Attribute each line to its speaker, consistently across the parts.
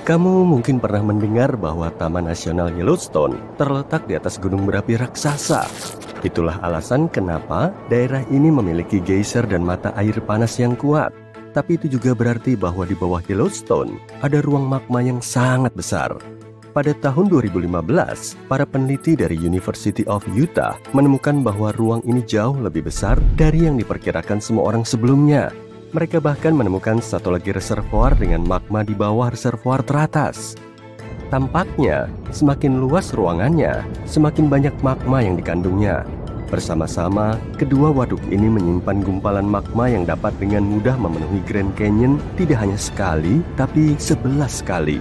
Speaker 1: Kamu mungkin pernah mendengar bahwa Taman Nasional Yellowstone terletak di atas gunung berapi raksasa. Itulah alasan kenapa daerah ini memiliki geyser dan mata air panas yang kuat. Tapi itu juga berarti bahwa di bawah Yellowstone ada ruang magma yang sangat besar. Pada tahun 2015, para peneliti dari University of Utah menemukan bahwa ruang ini jauh lebih besar dari yang diperkirakan semua orang sebelumnya. Mereka bahkan menemukan satu lagi reservoir dengan magma di bawah reservoir teratas. Tampaknya, semakin luas ruangannya, semakin banyak magma yang dikandungnya. Bersama-sama, kedua waduk ini menyimpan gumpalan magma yang dapat dengan mudah memenuhi Grand Canyon tidak hanya sekali, tapi 11 kali.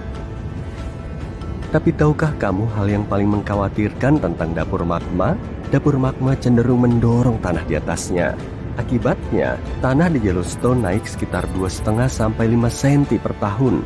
Speaker 1: Tapi tahukah kamu hal yang paling mengkhawatirkan tentang dapur magma? Dapur magma cenderung mendorong tanah di atasnya. Akibatnya, tanah di Yellowstone naik sekitar 2,5 sampai 5 cm per tahun.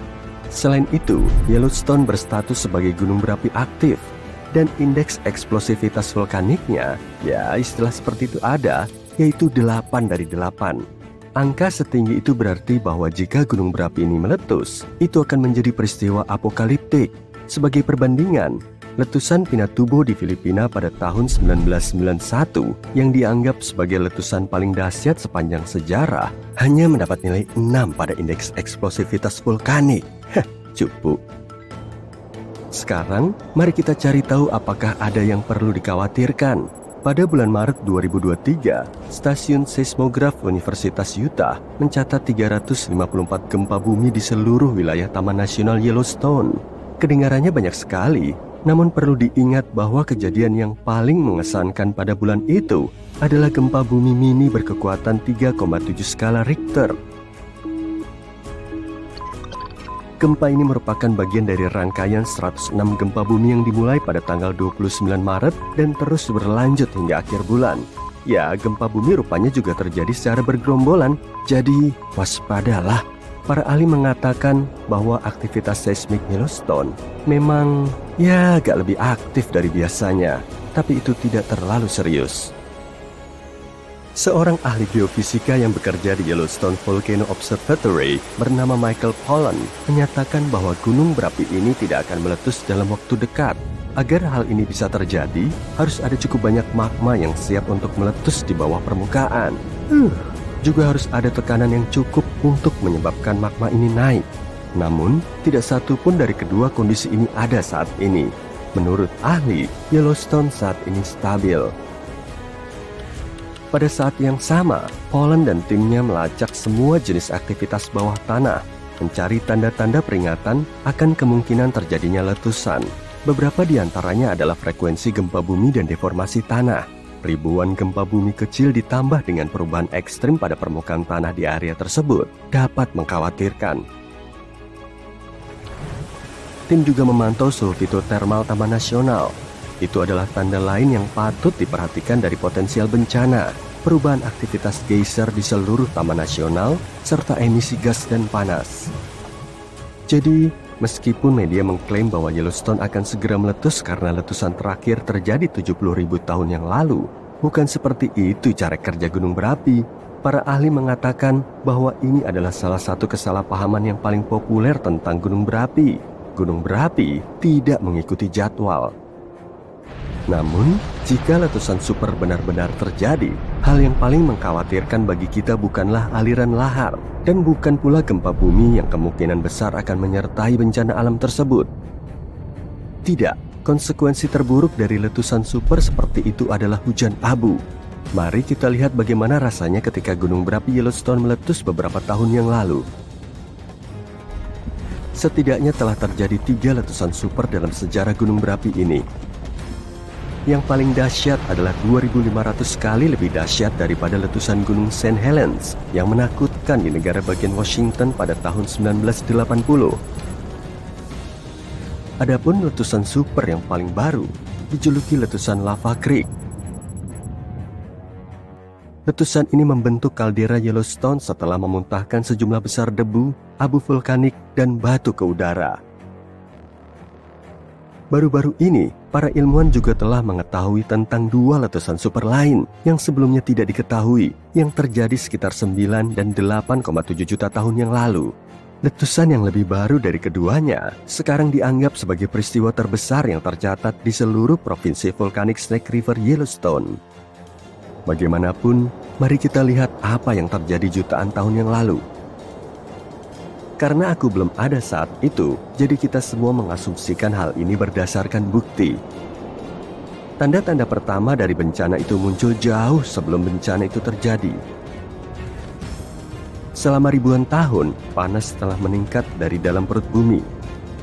Speaker 1: Selain itu, Yellowstone berstatus sebagai gunung berapi aktif. Dan indeks eksplosivitas vulkaniknya, ya istilah seperti itu ada, yaitu 8 dari 8. Angka setinggi itu berarti bahwa jika gunung berapi ini meletus, itu akan menjadi peristiwa apokaliptik. Sebagai perbandingan, letusan Pinatubo di Filipina pada tahun 1991 yang dianggap sebagai letusan paling dahsyat sepanjang sejarah hanya mendapat nilai 6 pada indeks eksplosivitas vulkanik. Cupu. Sekarang, mari kita cari tahu apakah ada yang perlu dikhawatirkan. Pada bulan Maret 2023, Stasiun Seismograf Universitas Utah mencatat 354 gempa bumi di seluruh wilayah Taman Nasional Yellowstone. Kedengarannya banyak sekali, namun perlu diingat bahwa kejadian yang paling mengesankan pada bulan itu adalah gempa bumi mini berkekuatan 3,7 skala Richter. Gempa ini merupakan bagian dari rangkaian 106 gempa bumi yang dimulai pada tanggal 29 Maret dan terus berlanjut hingga akhir bulan. Ya, gempa bumi rupanya juga terjadi secara bergerombolan, jadi waspadalah. Para ahli mengatakan bahwa aktivitas seismik Yellowstone memang agak lebih aktif dari biasanya, tapi itu tidak terlalu serius. Seorang ahli geofisika yang bekerja di Yellowstone Volcano Observatory bernama Michael Pollan menyatakan bahwa gunung berapi ini tidak akan meletus dalam waktu dekat. Agar hal ini bisa terjadi, harus ada cukup banyak magma yang siap untuk meletus di bawah permukaan. Juga harus ada tekanan yang cukup untuk menyebabkan magma ini naik. Namun, tidak satu pun dari kedua kondisi ini ada saat ini. Menurut ahli, Yellowstone saat ini stabil. Pada saat yang sama, Pollan dan timnya melacak semua jenis aktivitas bawah tanah, mencari tanda-tanda peringatan akan kemungkinan terjadinya letusan. Beberapa di antaranya adalah frekuensi gempa bumi dan deformasi tanah. Ribuan gempa bumi kecil ditambah dengan perubahan ekstrim pada permukaan tanah di area tersebut dapat mengkhawatirkan. Tim juga memantau suhu fitotermal Taman Nasional. Itu adalah tanda lain yang patut diperhatikan dari potensial bencana, perubahan aktivitas geyser di seluruh Taman Nasional, serta emisi gas dan panas. Jadi, meskipun media mengklaim bahwa Yellowstone akan segera meletus karena letusan terakhir terjadi 70.000 tahun yang lalu, bukan seperti itu cara kerja gunung berapi. Para ahli mengatakan bahwa ini adalah salah satu kesalahpahaman yang paling populer tentang gunung berapi. Gunung berapi tidak mengikuti jadwal. Namun, jika letusan super benar-benar terjadi, hal yang paling mengkhawatirkan bagi kita bukanlah aliran lahar dan bukan pula gempa bumi yang kemungkinan besar akan menyertai bencana alam tersebut. Tidak, konsekuensi terburuk dari letusan super seperti itu adalah hujan abu. Mari kita lihat bagaimana rasanya ketika gunung berapi Yellowstone meletus beberapa tahun yang lalu. Setidaknya telah terjadi 3 letusan super dalam sejarah gunung berapi ini. Yang paling dahsyat adalah 2.500 kali lebih dahsyat daripada letusan gunung St. Helens yang menakutkan di negara bagian Washington pada tahun 1980. Adapun letusan super yang paling baru dijuluki letusan Lava Creek. Letusan ini membentuk kaldera Yellowstone setelah memuntahkan sejumlah besar debu, abu vulkanik, dan batu ke udara. Baru-baru ini, para ilmuwan juga telah mengetahui tentang 2 letusan super lain yang sebelumnya tidak diketahui, yang terjadi sekitar 9 dan 8,7 juta tahun yang lalu. Letusan yang lebih baru dari keduanya sekarang dianggap sebagai peristiwa terbesar yang tercatat di seluruh provinsi vulkanik Snake River Yellowstone. Bagaimanapun, mari kita lihat apa yang terjadi jutaan tahun yang lalu. Karena aku belum ada saat itu, jadi kita semua mengasumsikan hal ini berdasarkan bukti. Tanda-tanda pertama dari bencana itu muncul jauh sebelum bencana itu terjadi. Selama ribuan tahun, panas telah meningkat dari dalam perut bumi.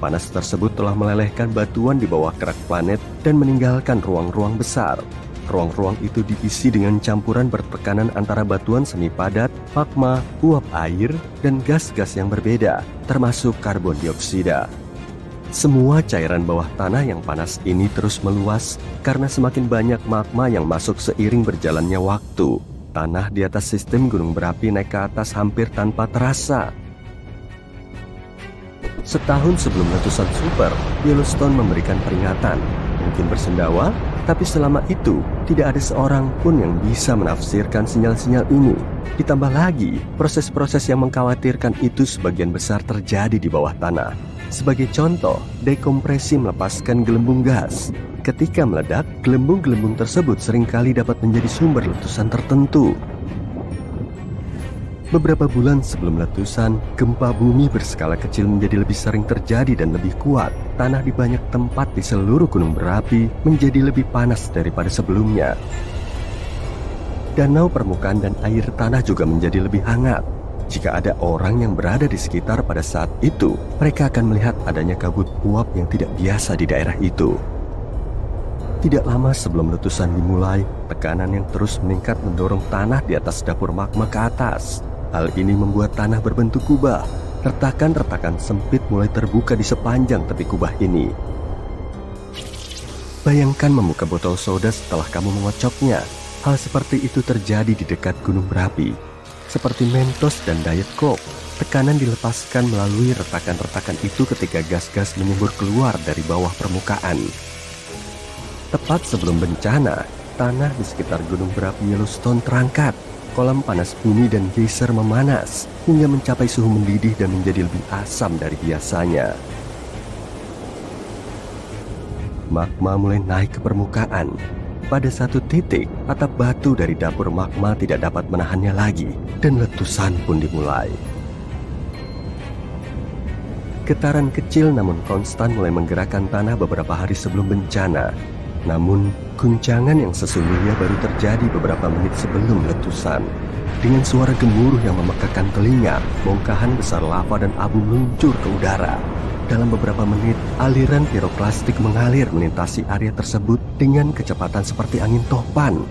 Speaker 1: Panas tersebut telah melelehkan batuan di bawah kerak planet dan meninggalkan ruang-ruang besar. Ruang-ruang itu diisi dengan campuran bertekanan antara batuan semi padat, magma, uap air, dan gas-gas yang berbeda, termasuk karbon dioksida. Semua cairan bawah tanah yang panas ini terus meluas karena semakin banyak magma yang masuk seiring berjalannya waktu. Tanah di atas sistem gunung berapi naik ke atas hampir tanpa terasa. Setahun sebelum letusan super, Yellowstone memberikan peringatan, mungkin bersendawa, tapi selama itu tidak ada seorang pun yang bisa menafsirkan sinyal-sinyal ini. Ditambah lagi, proses-proses yang mengkhawatirkan itu sebagian besar terjadi di bawah tanah. Sebagai contoh, dekompresi melepaskan gelembung gas. Ketika meledak, gelembung-gelembung tersebut seringkali dapat menjadi sumber letusan tertentu. Beberapa bulan sebelum letusan, gempa bumi berskala kecil menjadi lebih sering terjadi dan lebih kuat. Tanah di banyak tempat di seluruh gunung berapi menjadi lebih panas daripada sebelumnya. Danau permukaan dan air tanah juga menjadi lebih hangat. Jika ada orang yang berada di sekitar pada saat itu, mereka akan melihat adanya kabut uap yang tidak biasa di daerah itu. Tidak lama sebelum letusan dimulai, tekanan yang terus meningkat mendorong tanah di atas dapur magma ke atas. Hal ini membuat tanah berbentuk kubah. Retakan-retakan sempit mulai terbuka di sepanjang tepi kubah ini. Bayangkan membuka botol soda setelah kamu mengocoknya. Hal seperti itu terjadi di dekat gunung berapi. Seperti Mentos dan Diet Coke, tekanan dilepaskan melalui retakan-retakan itu ketika gas-gas menyembur keluar dari bawah permukaan. Tepat sebelum bencana, tanah di sekitar gunung berapi Yellowstone terangkat. Kolam panas bumi dan geyser memanas hingga mencapai suhu mendidih dan menjadi lebih asam dari biasanya. Magma mulai naik ke permukaan. Pada satu titik, atap batu dari dapur magma tidak dapat menahannya lagi dan letusan pun dimulai. Getaran kecil namun konstan mulai menggerakkan tanah beberapa hari sebelum bencana. Namun, guncangan yang sesungguhnya baru terjadi beberapa menit sebelum letusan. Dengan suara gemuruh yang memekakan telinga, bongkahan besar lava dan abu meluncur ke udara. Dalam beberapa menit, aliran piroklastik mengalir melintasi area tersebut dengan kecepatan seperti angin topan.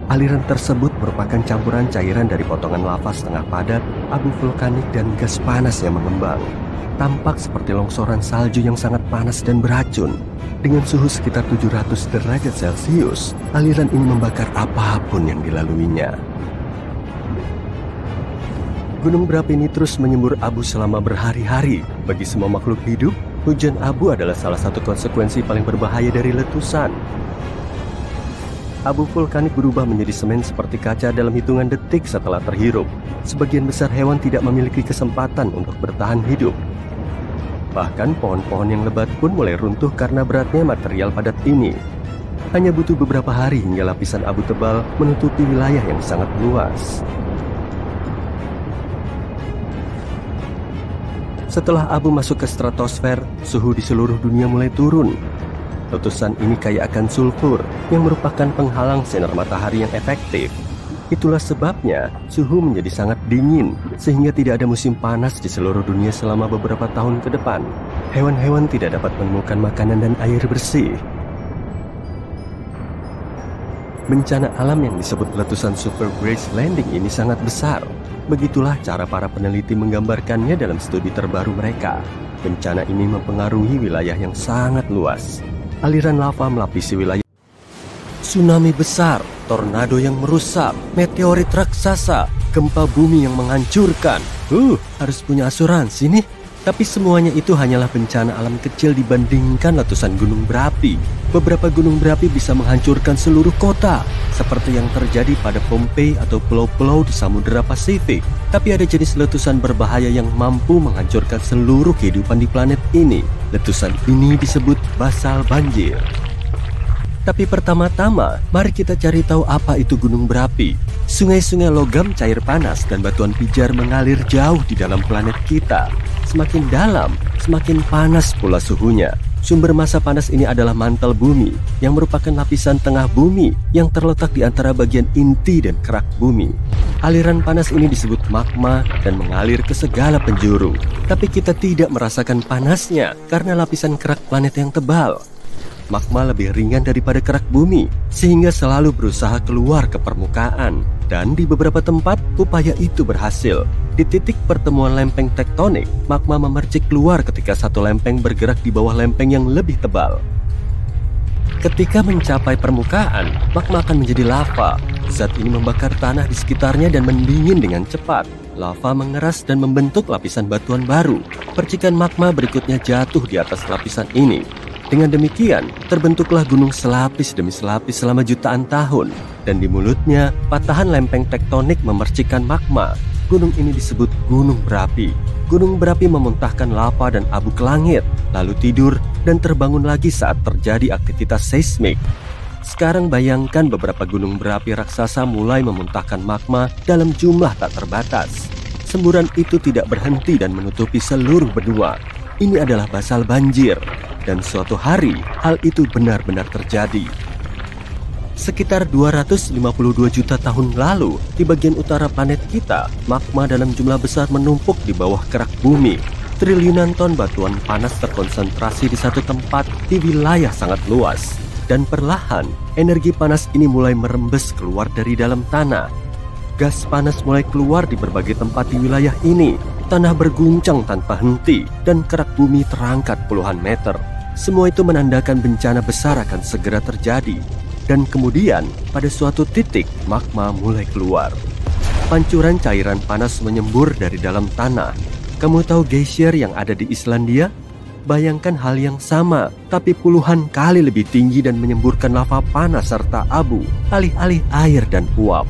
Speaker 1: Aliran tersebut merupakan campuran cairan dari potongan lava setengah padat, abu vulkanik, dan gas panas yang mengembang. Tampak seperti longsoran salju yang sangat panas dan beracun. Dengan suhu sekitar 700 derajat Celcius, aliran ini membakar apapun yang dilaluinya. Gunung berapi ini terus menyembur abu selama berhari-hari. Bagi semua makhluk hidup, hujan abu adalah salah satu konsekuensi paling berbahaya dari letusan. Abu vulkanik berubah menjadi semen seperti kaca dalam hitungan detik setelah terhirup. Sebagian besar hewan tidak memiliki kesempatan untuk bertahan hidup. Bahkan pohon-pohon yang lebat pun mulai runtuh karena beratnya material padat ini. Hanya butuh beberapa hari hingga lapisan abu tebal menutupi wilayah yang sangat luas. Setelah abu masuk ke stratosfer, suhu di seluruh dunia mulai turun. Letusan ini kaya akan sulfur yang merupakan penghalang sinar matahari yang efektif. Itulah sebabnya suhu menjadi sangat dingin, sehingga tidak ada musim panas di seluruh dunia selama beberapa tahun ke depan. Hewan-hewan tidak dapat menemukan makanan dan air bersih. Bencana alam yang disebut letusan Super Grace Landing ini sangat besar. Begitulah cara para peneliti menggambarkannya dalam studi terbaru mereka. Bencana ini mempengaruhi wilayah yang sangat luas. Aliran lava melapisi wilayah. Tsunami besar, tornado yang merusak, meteorit raksasa, gempa bumi yang menghancurkan. Harus punya asuransi nih. Tapi semuanya itu hanyalah bencana alam kecil dibandingkan letusan gunung berapi. Beberapa gunung berapi bisa menghancurkan seluruh kota, seperti yang terjadi pada Pompei atau pulau-pulau di Samudera Pasifik. Tapi ada jenis letusan berbahaya yang mampu menghancurkan seluruh kehidupan di planet ini. Letusan ini disebut basal banjir. Tapi pertama-tama, mari kita cari tahu apa itu gunung berapi. Sungai-sungai logam cair panas dan batuan pijar mengalir jauh di dalam planet kita. Semakin dalam, semakin panas pula suhunya. Sumber massa panas ini adalah mantel bumi, yang merupakan lapisan tengah bumi yang terletak di antara bagian inti dan kerak bumi. Aliran panas ini disebut magma dan mengalir ke segala penjuru. Tapi kita tidak merasakan panasnya karena lapisan kerak planet yang tebal. Magma lebih ringan daripada kerak bumi, sehingga selalu berusaha keluar ke permukaan. Dan di beberapa tempat, upaya itu berhasil. Di titik pertemuan lempeng tektonik, magma memercik keluar ketika satu lempeng bergerak di bawah lempeng yang lebih tebal. Ketika mencapai permukaan, magma akan menjadi lava. Zat ini membakar tanah di sekitarnya dan mendingin dengan cepat. Lava mengeras dan membentuk lapisan batuan baru. Percikan magma berikutnya jatuh di atas lapisan ini. Dengan demikian, terbentuklah gunung selapis demi selapis selama jutaan tahun. Dan di mulutnya, patahan lempeng tektonik memercikkan magma. Gunung ini disebut gunung berapi. Gunung berapi memuntahkan lava dan abu ke langit, lalu tidur dan terbangun lagi saat terjadi aktivitas seismik. Sekarang bayangkan beberapa gunung berapi raksasa mulai memuntahkan magma dalam jumlah tak terbatas. Semburan itu tidak berhenti dan menutupi seluruh benua. Ini adalah basal banjir. Dan suatu hari, hal itu benar-benar terjadi. Sekitar 252 juta tahun lalu, di bagian utara planet kita, magma dalam jumlah besar menumpuk di bawah kerak bumi. Triliunan ton batuan panas terkonsentrasi di satu tempat di wilayah sangat luas. Dan perlahan, energi panas ini mulai merembes keluar dari dalam tanah. Gas panas mulai keluar di berbagai tempat di wilayah ini. Tanah berguncang tanpa henti, dan kerak bumi terangkat puluhan meter. Semua itu menandakan bencana besar akan segera terjadi. Dan kemudian, pada suatu titik, magma mulai keluar. Pancuran cairan panas menyembur dari dalam tanah. Kamu tahu geysir yang ada di Islandia? Bayangkan hal yang sama, tapi puluhan kali lebih tinggi dan menyemburkan lava panas serta abu, alih-alih air dan uap.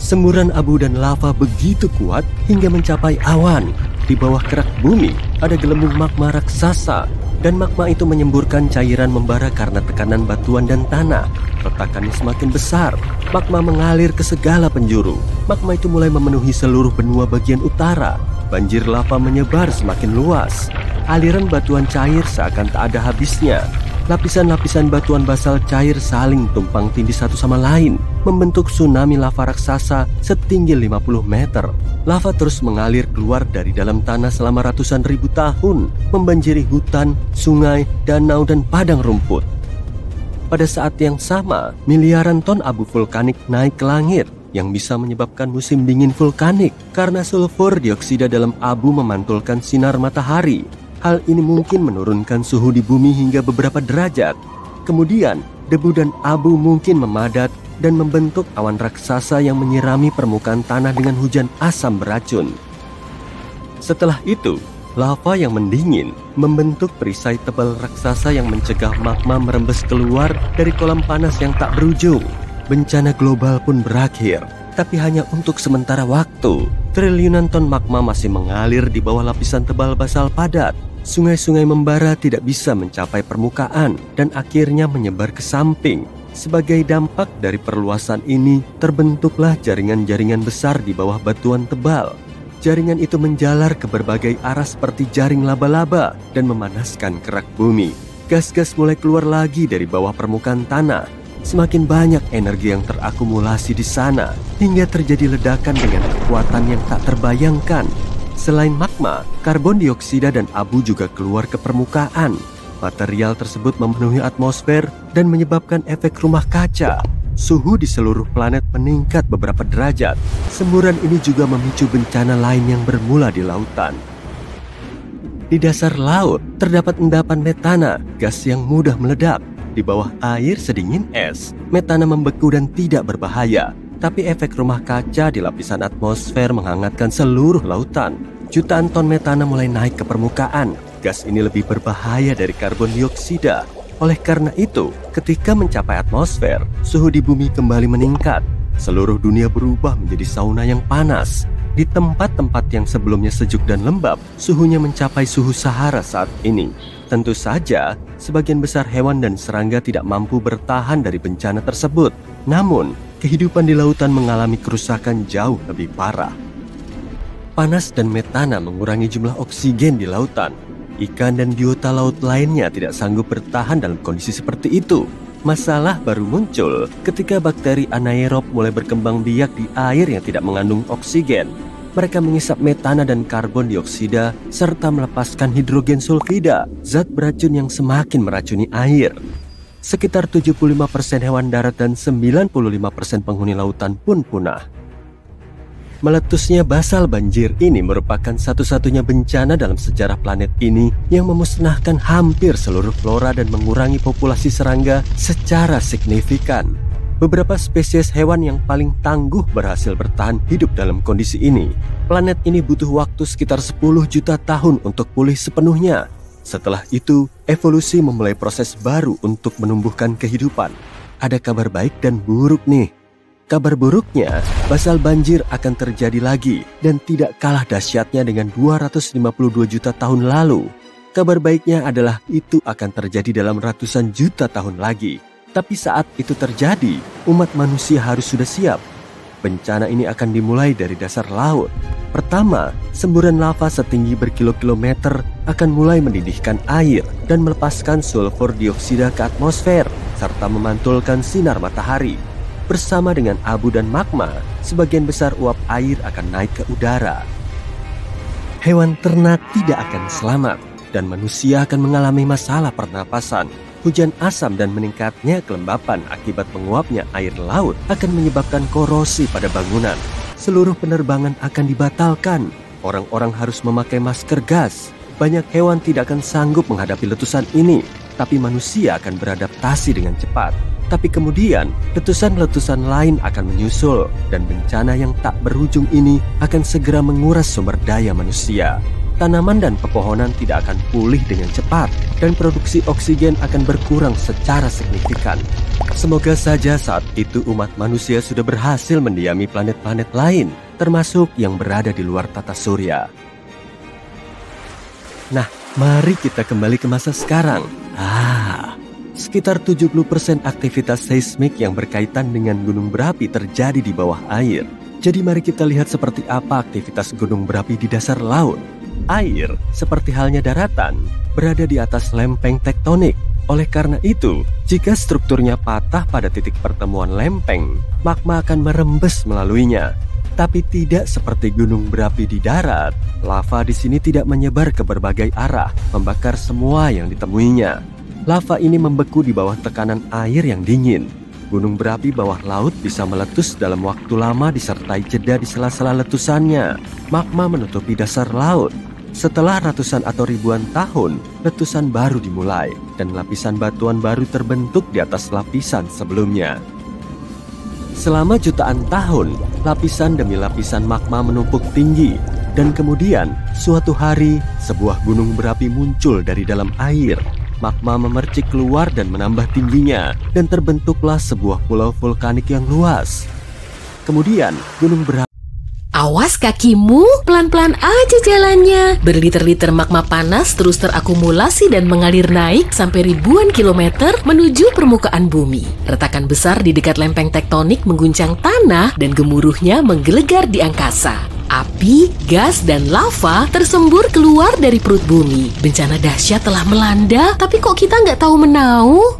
Speaker 1: Semburan abu dan lava begitu kuat hingga mencapai awan. Di bawah kerak bumi, ada gelembung magma raksasa. Dan magma itu menyemburkan cairan membara karena tekanan batuan dan tanah. Retakannya semakin besar. Magma mengalir ke segala penjuru. Magma itu mulai memenuhi seluruh benua bagian utara. Banjir lava menyebar semakin luas. Aliran batuan cair seakan tak ada habisnya. Lapisan-lapisan batuan basal cair saling tumpang tindih satu sama lain, membentuk tsunami lava raksasa setinggi 50 meter. Lava terus mengalir keluar dari dalam tanah selama ratusan ribu tahun, membanjiri hutan, sungai, danau, dan padang rumput. Pada saat yang sama, miliaran ton abu vulkanik naik ke langit, yang bisa menyebabkan musim dingin vulkanik karena sulfur dioksida dalam abu memantulkan sinar matahari. Hal ini mungkin menurunkan suhu di bumi hingga beberapa derajat. Kemudian, debu dan abu mungkin memadat dan membentuk awan raksasa yang menyirami permukaan tanah dengan hujan asam beracun. Setelah itu, lava yang mendingin membentuk perisai tebal raksasa yang mencegah magma merembes keluar dari kolam panas yang tak berujung. Bencana global pun berakhir, tapi hanya untuk sementara waktu. Triliunan ton magma masih mengalir di bawah lapisan tebal basal padat. Sungai-sungai membara tidak bisa mencapai permukaan dan akhirnya menyebar ke samping. Sebagai dampak dari perluasan ini, terbentuklah jaringan-jaringan besar di bawah batuan tebal. Jaringan itu menjalar ke berbagai arah seperti jaring laba-laba dan memanaskan kerak bumi. Gas-gas mulai keluar lagi dari bawah permukaan tanah. Semakin banyak energi yang terakumulasi di sana, hingga terjadi ledakan dengan kekuatan yang tak terbayangkan. Selain magma, karbon dioksida dan abu juga keluar ke permukaan. Material tersebut memenuhi atmosfer dan menyebabkan efek rumah kaca. Suhu di seluruh planet meningkat beberapa derajat. Semburan ini juga memicu bencana lain yang bermula di lautan. Di dasar laut, terdapat endapan metana, gas yang mudah meledak. Di bawah air sedingin es, metana membeku dan tidak berbahaya. Tapi efek rumah kaca di lapisan atmosfer menghangatkan seluruh lautan. jutaan ton metana mulai naik ke permukaan. Gas ini lebih berbahaya dari karbon dioksida. Oleh karena itu, ketika mencapai atmosfer, suhu di bumi kembali meningkat. Seluruh dunia berubah menjadi sauna yang panas. Di tempat-tempat yang sebelumnya sejuk dan lembab, suhunya mencapai suhu Sahara saat ini. Tentu saja, sebagian besar hewan dan serangga tidak mampu bertahan dari bencana tersebut. Namun, kehidupan di lautan mengalami kerusakan jauh lebih parah. Panas dan metana mengurangi jumlah oksigen di lautan. Ikan dan biota laut lainnya tidak sanggup bertahan dalam kondisi seperti itu. Masalah baru muncul ketika bakteri anaerob mulai berkembang biak di air yang tidak mengandung oksigen. Mereka mengisap metana dan karbon dioksida serta melepaskan hidrogen sulfida, zat beracun yang semakin meracuni air. Sekitar 75% hewan darat dan 95% penghuni lautan pun punah. Meletusnya basal banjir ini merupakan satu-satunya bencana dalam sejarah planet ini yang memusnahkan hampir seluruh flora dan mengurangi populasi serangga secara signifikan. Beberapa spesies hewan yang paling tangguh berhasil bertahan hidup dalam kondisi ini. Planet ini butuh waktu sekitar 10 juta tahun untuk pulih sepenuhnya. Setelah itu, evolusi memulai proses baru untuk menumbuhkan kehidupan. Ada kabar baik dan buruk nih. Kabar buruknya, basal banjir akan terjadi lagi dan tidak kalah dahsyatnya dengan 252 juta tahun lalu. Kabar baiknya adalah itu akan terjadi dalam ratusan juta tahun lagi. Tapi saat itu terjadi, umat manusia harus sudah siap. Bencana ini akan dimulai dari dasar laut. Pertama, semburan lava setinggi berkilo-kilometer akan mulai mendidihkan air dan melepaskan sulfur dioksida ke atmosfer serta memantulkan sinar matahari. Bersama dengan abu dan magma, sebagian besar uap air akan naik ke udara. Hewan ternak tidak akan selamat, dan manusia akan mengalami masalah pernapasan. Hujan asam dan meningkatnya kelembapan akibat menguapnya air laut akan menyebabkan korosi pada bangunan. Seluruh penerbangan akan dibatalkan. Orang-orang harus memakai masker gas. Banyak hewan tidak akan sanggup menghadapi letusan ini, tapi manusia akan beradaptasi dengan cepat. Tapi kemudian, letusan-letusan lain akan menyusul, dan bencana yang tak berujung ini akan segera menguras sumber daya manusia. Tanaman dan pepohonan tidak akan pulih dengan cepat, dan produksi oksigen akan berkurang secara signifikan. Semoga saja saat itu umat manusia sudah berhasil mendiami planet-planet lain, termasuk yang berada di luar tata surya. Nah, mari kita kembali ke masa sekarang. Sekitar 70% aktivitas seismik yang berkaitan dengan gunung berapi terjadi di bawah air. Jadi mari kita lihat seperti apa aktivitas gunung berapi di dasar laut. Air, seperti halnya daratan, berada di atas lempeng tektonik. Oleh karena itu, jika strukturnya patah pada titik pertemuan lempeng, magma akan merembes melaluinya. Tapi tidak seperti gunung berapi di darat, lava di sini tidak menyebar ke berbagai arah, membakar semua yang ditemuinya. Lava ini membeku di bawah tekanan air yang dingin. Gunung berapi bawah laut bisa meletus dalam waktu lama disertai jeda di sela-sela letusannya. Magma menutupi dasar laut. Setelah ratusan atau ribuan tahun, letusan baru dimulai dan lapisan batuan baru terbentuk di atas lapisan sebelumnya. Selama jutaan tahun, lapisan demi lapisan magma menumpuk tinggi. Dan kemudian, suatu hari, sebuah gunung berapi muncul dari dalam air. Magma memercik keluar dan menambah tingginya, dan terbentuklah sebuah pulau vulkanik yang luas. Kemudian, gunung berapi...
Speaker 2: Awas kakimu, pelan-pelan aja jalannya. Berliter-liter magma panas terus terakumulasi dan mengalir naik sampai ribuan kilometer menuju permukaan bumi. Retakan besar di dekat lempeng tektonik mengguncang tanah dan gemuruhnya menggelegar di angkasa. Api, gas, dan lava tersembur keluar dari perut bumi. Bencana dahsyat telah melanda, tapi kok kita nggak tahu menau?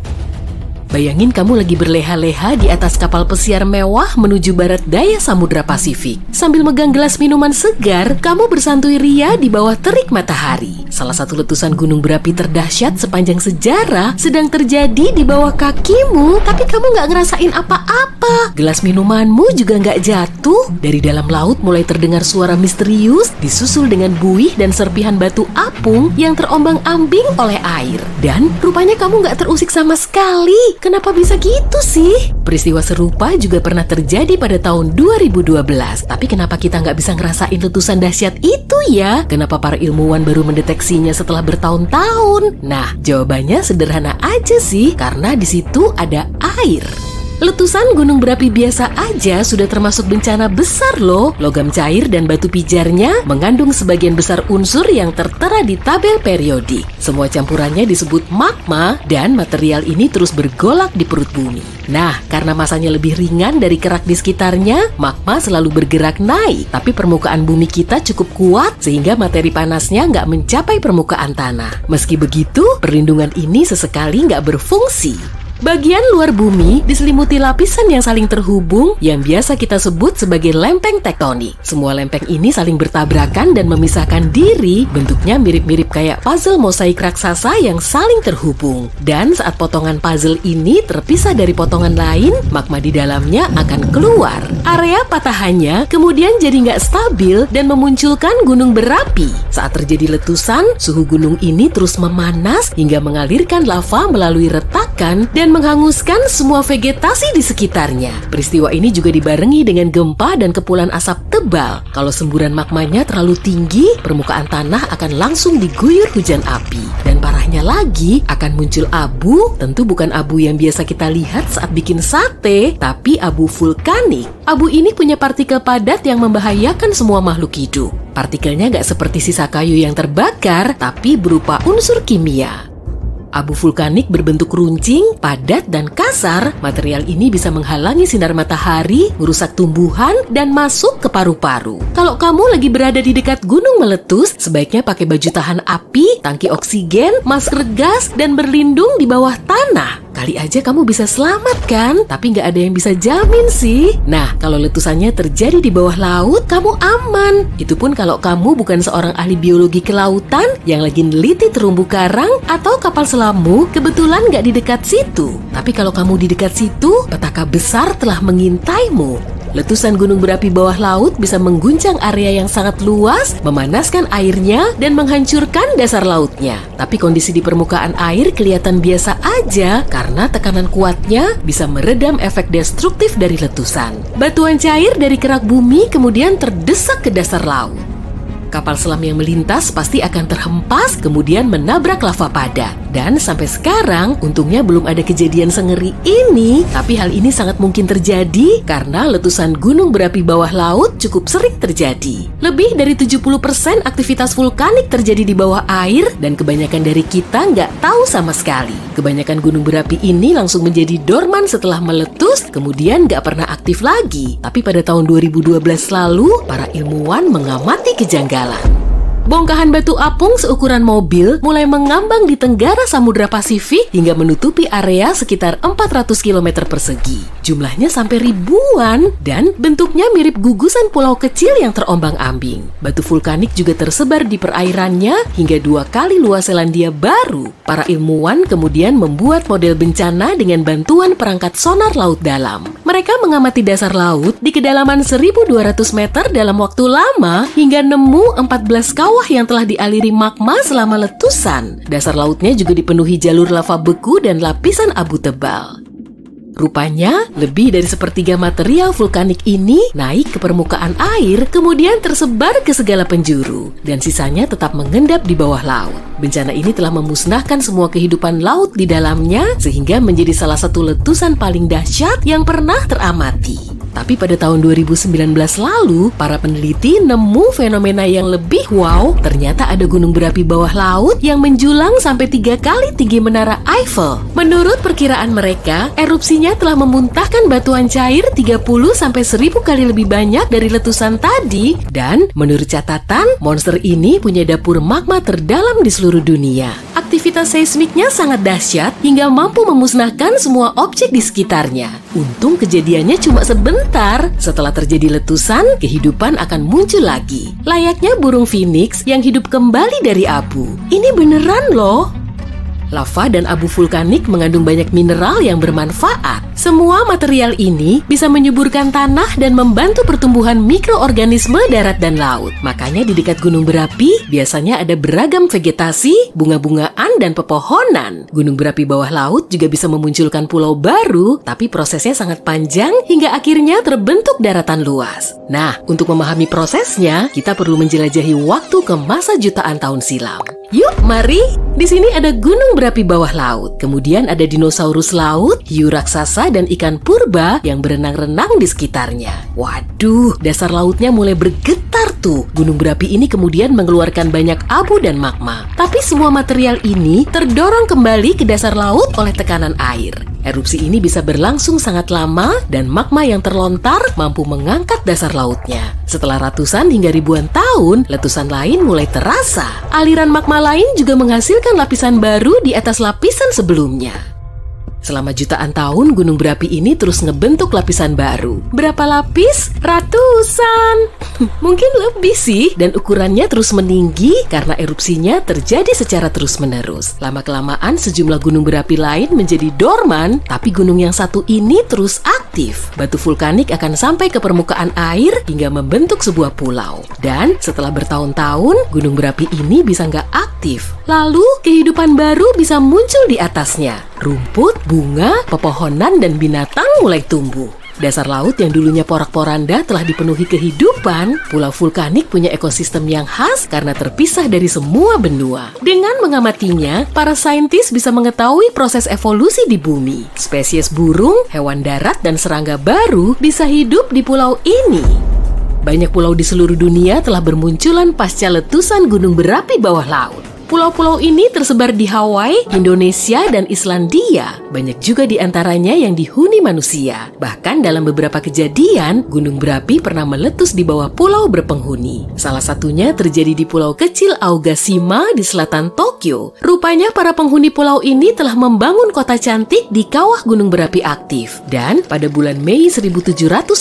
Speaker 2: Bayangin kamu lagi berleha-leha di atas kapal pesiar mewah menuju barat daya Samudra Pasifik. Sambil megang gelas minuman segar, kamu bersantui ria di bawah terik matahari. Salah satu letusan gunung berapi terdahsyat sepanjang sejarah sedang terjadi di bawah kakimu, tapi kamu nggak ngerasain apa-apa. Gelas minumanmu juga nggak jatuh. Dari dalam laut mulai terdengar suara misterius, disusul dengan buih dan serpihan batu apung yang terombang-ambing oleh air. Dan rupanya kamu nggak terusik sama sekali. kenapa bisa gitu sih? Peristiwa serupa juga pernah terjadi pada tahun 2012. Tapi kenapa kita nggak bisa ngerasain letusan dahsyat itu ya? Kenapa para ilmuwan baru mendeteksinya setelah bertahun-tahun? Nah, jawabannya sederhana aja sih, karena di situ ada air. Letusan gunung berapi biasa aja sudah termasuk bencana besar loh. Logam cair dan batu pijarnya mengandung sebagian besar unsur yang tertera di tabel periodik. Semua campurannya disebut magma dan material ini terus bergolak di perut bumi. Nah, karena masanya lebih ringan dari kerak di sekitarnya, magma selalu bergerak naik. Tapi permukaan bumi kita cukup kuat sehingga materi panasnya nggak mencapai permukaan tanah. Meski begitu, perlindungan ini sesekali nggak berfungsi. Bagian luar bumi diselimuti lapisan yang saling terhubung yang biasa kita sebut sebagai lempeng tektonik. Semua lempeng ini saling bertabrakan dan memisahkan diri, bentuknya mirip-mirip kayak puzzle mosaik raksasa yang saling terhubung. Dan saat potongan puzzle ini terpisah dari potongan lain, magma di dalamnya akan keluar. Area patahannya kemudian jadi nggak stabil dan memunculkan gunung berapi. Saat terjadi letusan, suhu gunung ini terus memanas hingga mengalirkan lava melalui retakan dan menghanguskan semua vegetasi di sekitarnya. Peristiwa ini juga dibarengi dengan gempa dan kepulan asap tebal. Kalau semburan magmanya terlalu tinggi, permukaan tanah akan langsung diguyur hujan api. Dan parahnya lagi, akan muncul abu, tentu bukan abu yang biasa kita lihat saat bikin sate, tapi abu vulkanik. Abu ini punya partikel padat yang membahayakan semua makhluk hidup. Partikelnya nggak seperti sisa kayu yang terbakar, tapi berupa unsur kimia. Abu vulkanik berbentuk runcing, padat, dan kasar. Material ini bisa menghalangi sinar matahari, merusak tumbuhan, dan masuk ke paru-paru. Kalau kamu lagi berada di dekat gunung meletus, sebaiknya pakai baju tahan api, tangki oksigen, masker gas, dan berlindung di bawah tanah. Kali aja kamu bisa selamat kan? Tapi nggak ada yang bisa jamin sih. Nah, kalau letusannya terjadi di bawah laut, kamu aman. Itu pun kalau kamu bukan seorang ahli biologi kelautan yang lagi neliti terumbu karang atau kapal selammu kebetulan nggak di dekat situ. Tapi kalau kamu di dekat situ, petaka besar telah mengintaimu. Letusan gunung berapi bawah laut bisa mengguncang area yang sangat luas, memanaskan airnya, dan menghancurkan dasar lautnya. Tapi kondisi di permukaan air kelihatan biasa aja karena tekanan kuatnya bisa meredam efek destruktif dari letusan. Batuan cair dari kerak bumi kemudian terdesak ke dasar laut. Kapal selam yang melintas pasti akan terhempas kemudian menabrak lava padat. Dan sampai sekarang untungnya belum ada kejadian sengeri ini. Tapi hal ini sangat mungkin terjadi karena letusan gunung berapi bawah laut cukup sering terjadi. Lebih dari 70% aktivitas vulkanik terjadi di bawah air dan kebanyakan dari kita nggak tahu sama sekali. Kebanyakan gunung berapi ini langsung menjadi dorman setelah meletus kemudian nggak pernah aktif lagi. Tapi pada tahun 2012 lalu para ilmuwan mengamati kejanggalan. Bongkahan batu apung seukuran mobil mulai mengambang di tenggara Samudra Pasifik hingga menutupi area sekitar 400 km persegi. Jumlahnya sampai ribuan dan bentuknya mirip gugusan pulau kecil yang terombang-ambing. Batu vulkanik juga tersebar di perairannya hingga 2 kali luas Selandia Baru. Para ilmuwan kemudian membuat model bencana dengan bantuan perangkat sonar laut dalam. Mereka mengamati dasar laut di kedalaman 1.200 meter dalam waktu lama hingga nemu 14 kawah yang telah dialiri magma selama letusan. Dasar lautnya juga dipenuhi jalur lava beku dan lapisan abu tebal. Rupanya, lebih dari sepertiga material vulkanik ini naik ke permukaan air, kemudian tersebar ke segala penjuru, dan sisanya tetap mengendap di bawah laut. Bencana ini telah memusnahkan semua kehidupan laut di dalamnya, sehingga menjadi salah satu letusan paling dahsyat yang pernah teramati. Tapi pada tahun 2019 lalu, para peneliti nemu fenomena yang lebih wow. Ternyata ada gunung berapi bawah laut yang menjulang sampai 3 kali tinggi menara Eiffel. Menurut perkiraan mereka, erupsinya telah memuntahkan batuan cair 30-1000 kali lebih banyak dari letusan tadi. Dan menurut catatan, monster ini punya dapur magma terdalam di seluruh dunia. Aktivitas seismiknya sangat dahsyat hingga mampu memusnahkan semua objek di sekitarnya. Untung kejadiannya cuma sebentar. Setelah terjadi letusan, kehidupan akan muncul lagi. Layaknya burung phoenix yang hidup kembali dari abu. Ini beneran loh. Lava dan abu vulkanik mengandung banyak mineral yang bermanfaat. Semua material ini bisa menyuburkan tanah dan membantu pertumbuhan mikroorganisme darat dan laut. Makanya di dekat gunung berapi biasanya ada beragam vegetasi, bunga-bungaan, dan pepohonan. Gunung berapi bawah laut juga bisa memunculkan pulau baru, tapi prosesnya sangat panjang hingga akhirnya terbentuk daratan luas. Nah, untuk memahami prosesnya, kita perlu menjelajahi waktu ke masa jutaan tahun silam. Yuk, mari! Di sini ada gunung berapi bawah laut. Kemudian ada dinosaurus laut, hiu raksasa, dan ikan purba yang berenang-renang di sekitarnya. Waduh, dasar lautnya mulai bergetar tuh. Gunung berapi ini kemudian mengeluarkan banyak abu dan magma. Tapi semua material ini terdorong kembali ke dasar laut oleh tekanan air. Erupsi ini bisa berlangsung sangat lama dan magma yang terlontar mampu mengangkat dasar lautnya. Setelah ratusan hingga ribuan tahun, letusan lain mulai terasa. Aliran magma lain juga menghasilkan lapisan baru di atas lapisan sebelumnya. Selama jutaan tahun, gunung berapi ini terus ngebentuk lapisan baru. Berapa lapis? Ratusan! Mungkin lebih sih, dan ukurannya terus meninggi karena erupsinya terjadi secara terus-menerus. Lama-kelamaan sejumlah gunung berapi lain menjadi dorman, tapi gunung yang satu ini terus aktif. Batu vulkanik akan sampai ke permukaan air hingga membentuk sebuah pulau. Dan setelah bertahun-tahun, gunung berapi ini bisa nggak aktif. Lalu, kehidupan baru bisa muncul di atasnya. Rumput, bunga, pepohonan, dan binatang mulai tumbuh. Dasar laut yang dulunya porak-poranda telah dipenuhi kehidupan. Pulau vulkanik punya ekosistem yang khas karena terpisah dari semua benua. Dengan mengamatinya, para saintis bisa mengetahui proses evolusi di bumi. Spesies burung, hewan darat, dan serangga baru bisa hidup di pulau ini. Banyak pulau di seluruh dunia telah bermunculan pasca letusan gunung berapi bawah laut. Pulau-pulau ini tersebar di Hawaii, Indonesia, dan Islandia. Banyak juga di antaranya yang dihuni manusia. Bahkan dalam beberapa kejadian, gunung berapi pernah meletus di bawah pulau berpenghuni. Salah satunya terjadi di pulau kecil Aogashima di selatan Tokyo. Rupanya para penghuni pulau ini telah membangun kota cantik di kawah gunung berapi aktif. Dan pada bulan Mei 1785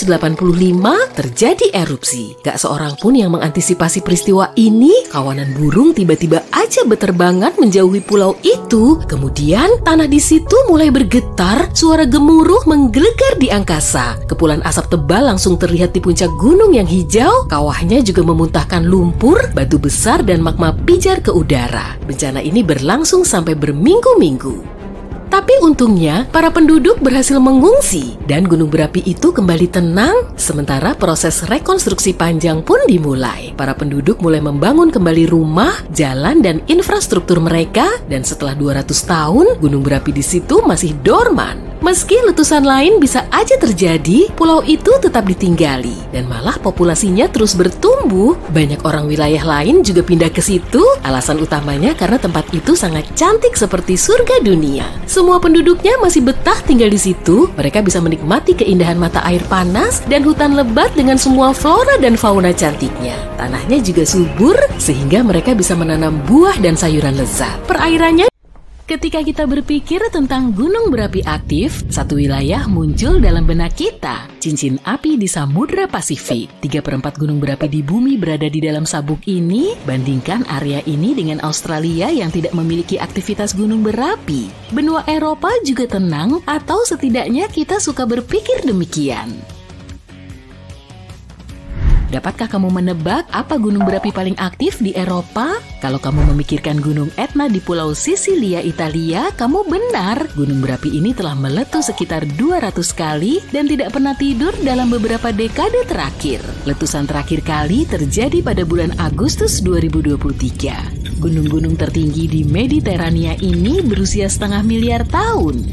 Speaker 2: terjadi erupsi. Gak seorang pun yang mengantisipasi peristiwa ini. Kawanan burung tiba-tiba aja berterbangan menjauhi pulau itu. Kemudian tanah di situ mulai bergetar, suara gemuruh menggelegar di angkasa. Kepulan asap tebal langsung terlihat di puncak gunung yang hijau. Kawahnya juga memuntahkan lumpur, batu besar, dan magma pijar ke udara. Bencana ini berlangsung sampai berminggu-minggu. Tapi untungnya, para penduduk berhasil mengungsi dan gunung berapi itu kembali tenang, sementara proses rekonstruksi panjang pun dimulai. Para penduduk mulai membangun kembali rumah, jalan, dan infrastruktur mereka, dan setelah 200 tahun, gunung berapi di situ masih dorman. Meski letusan lain bisa aja terjadi, pulau itu tetap ditinggali, dan malah populasinya terus bertumbuh. Banyak orang wilayah lain juga pindah ke situ, alasan utamanya karena tempat itu sangat cantik seperti surga dunia. Semua penduduknya masih betah tinggal di situ. Mereka bisa menikmati keindahan mata air panas dan hutan lebat dengan semua flora dan fauna cantiknya. Tanahnya juga subur sehingga mereka bisa menanam buah dan sayuran lezat. Perairannya. Ketika kita berpikir tentang gunung berapi aktif, satu wilayah muncul dalam benak kita. Cincin api di Samudra Pasifik. 3/4 gunung berapi di bumi berada di dalam sabuk ini. Bandingkan area ini dengan Australia yang tidak memiliki aktivitas gunung berapi. Benua Eropa juga tenang, atau setidaknya kita suka berpikir demikian. Dapatkah kamu menebak apa gunung berapi paling aktif di Eropa? Kalau kamu memikirkan Gunung Etna di Pulau Sisilia, Italia, kamu benar. Gunung berapi ini telah meletus sekitar 200 kali dan tidak pernah tidur dalam beberapa dekade terakhir. Letusan terakhir kali terjadi pada bulan Agustus 2023. Gunung-gunung tertinggi di Mediterania ini berusia 500 miliar tahun.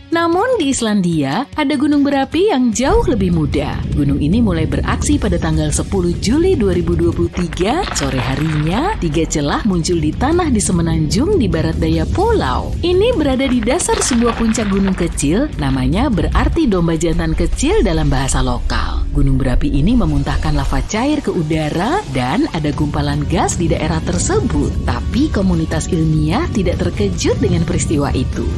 Speaker 2: Namun di Islandia, ada gunung berapi yang jauh lebih muda. Gunung ini mulai beraksi pada tanggal 10 Juli 2023. Sore harinya, 3 celah muncul di tanah di semenanjung di barat daya pulau. Ini berada di dasar sebuah puncak gunung kecil, namanya berarti domba jantan kecil dalam bahasa lokal. Gunung berapi ini memuntahkan lava cair ke udara dan ada gumpalan gas di daerah tersebut. Tapi komunitas ilmiah tidak terkejut dengan peristiwa itu.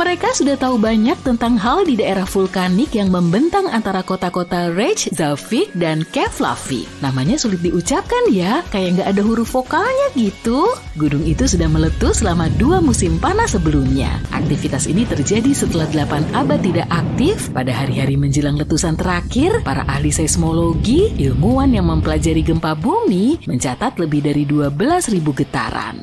Speaker 2: Mereka sudah tahu banyak tentang hal di daerah vulkanik yang membentang antara kota-kota Reykjavik dan Keflavik. Namanya sulit diucapkan ya, kayak nggak ada huruf vokalnya gitu. Gunung itu sudah meletus selama 2 musim panas sebelumnya. Aktivitas ini terjadi setelah 8 abad tidak aktif. Pada hari-hari menjelang letusan terakhir, para ahli seismologi, ilmuwan yang mempelajari gempa bumi, mencatat lebih dari 12.000 getaran.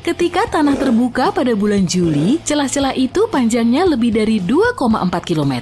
Speaker 2: Ketika tanah terbuka pada bulan Juli, celah-celah itu panjangnya lebih dari 2,4 km.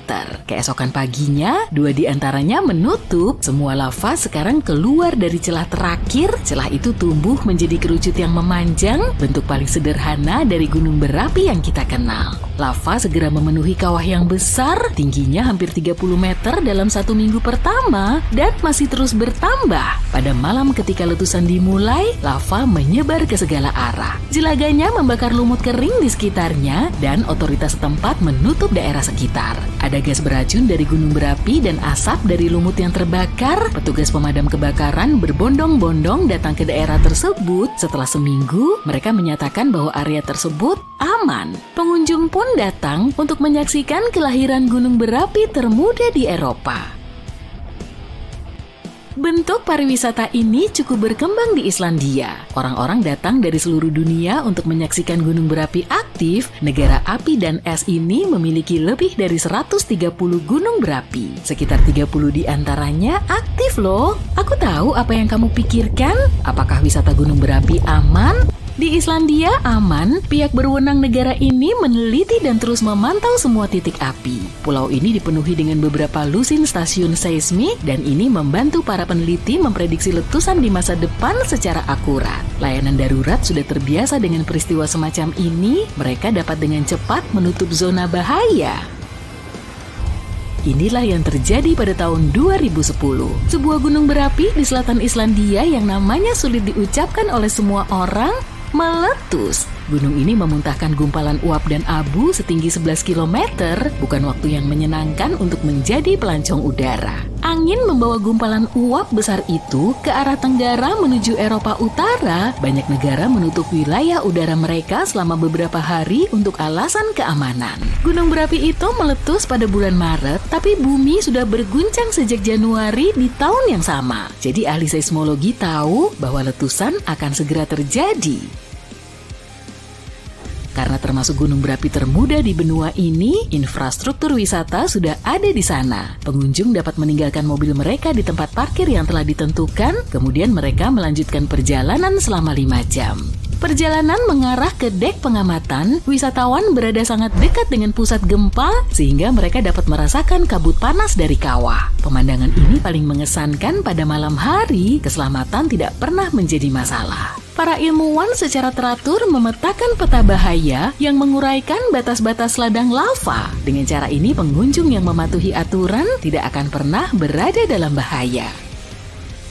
Speaker 2: Keesokan paginya, 2 di antaranya menutup. Semua lava sekarang keluar dari celah terakhir. Celah itu tumbuh menjadi kerucut yang memanjang, bentuk paling sederhana dari gunung berapi yang kita kenal. Lava segera memenuhi kawah yang besar, tingginya hampir 30 meter dalam 1 minggu pertama, dan masih terus bertambah. Pada malam ketika letusan dimulai, lava menyebar ke segala arah. Jelaganya membakar lumut kering di sekitarnya dan otoritas setempat menutup daerah sekitar. Ada gas beracun dari gunung berapi dan asap dari lumut yang terbakar. Petugas pemadam kebakaran berbondong-bondong datang ke daerah tersebut. Setelah seminggu, mereka menyatakan bahwa area tersebut aman. Pengunjung pun datang untuk menyaksikan kelahiran gunung berapi termuda di Eropa. Bentuk pariwisata ini cukup berkembang di Islandia. Orang-orang datang dari seluruh dunia untuk menyaksikan gunung berapi aktif. Negara api dan es ini memiliki lebih dari 130 gunung berapi. Sekitar 30 di antaranya aktif loh. Aku tahu apa yang kamu pikirkan. Apakah wisata gunung berapi aman? Di Islandia aman, pihak berwenang negara ini meneliti dan terus memantau semua titik api. Pulau ini dipenuhi dengan beberapa lusin stasiun seismik dan ini membantu para peneliti memprediksi letusan di masa depan secara akurat. Layanan darurat sudah terbiasa dengan peristiwa semacam ini, mereka dapat dengan cepat menutup zona bahaya. Inilah yang terjadi pada tahun 2010. Sebuah gunung berapi di selatan Islandia yang namanya sulit diucapkan oleh semua orang meletus. Gunung ini memuntahkan gumpalan uap dan abu setinggi 11 km, bukan waktu yang menyenangkan untuk menjadi pelancong udara. Angin membawa gumpalan uap besar itu ke arah tenggara menuju Eropa Utara. Banyak negara menutup wilayah udara mereka selama beberapa hari untuk alasan keamanan. Gunung berapi itu meletus pada bulan Maret, tapi bumi sudah berguncang sejak Januari di tahun yang sama. Jadi ahli seismologi tahu bahwa letusan akan segera terjadi. Karena termasuk gunung berapi termuda di benua ini, infrastruktur wisata sudah ada di sana. Pengunjung dapat meninggalkan mobil mereka di tempat parkir yang telah ditentukan, kemudian mereka melanjutkan perjalanan selama 5 jam. Perjalanan mengarah ke dek pengamatan, wisatawan berada sangat dekat dengan pusat gempa sehingga mereka dapat merasakan kabut panas dari kawah. Pemandangan ini paling mengesankan pada malam hari, keselamatan tidak pernah menjadi masalah. Para ilmuwan secara teratur memetakan peta bahaya yang menguraikan batas-batas ladang lava. Dengan cara ini pengunjung yang mematuhi aturan tidak akan pernah berada dalam bahaya.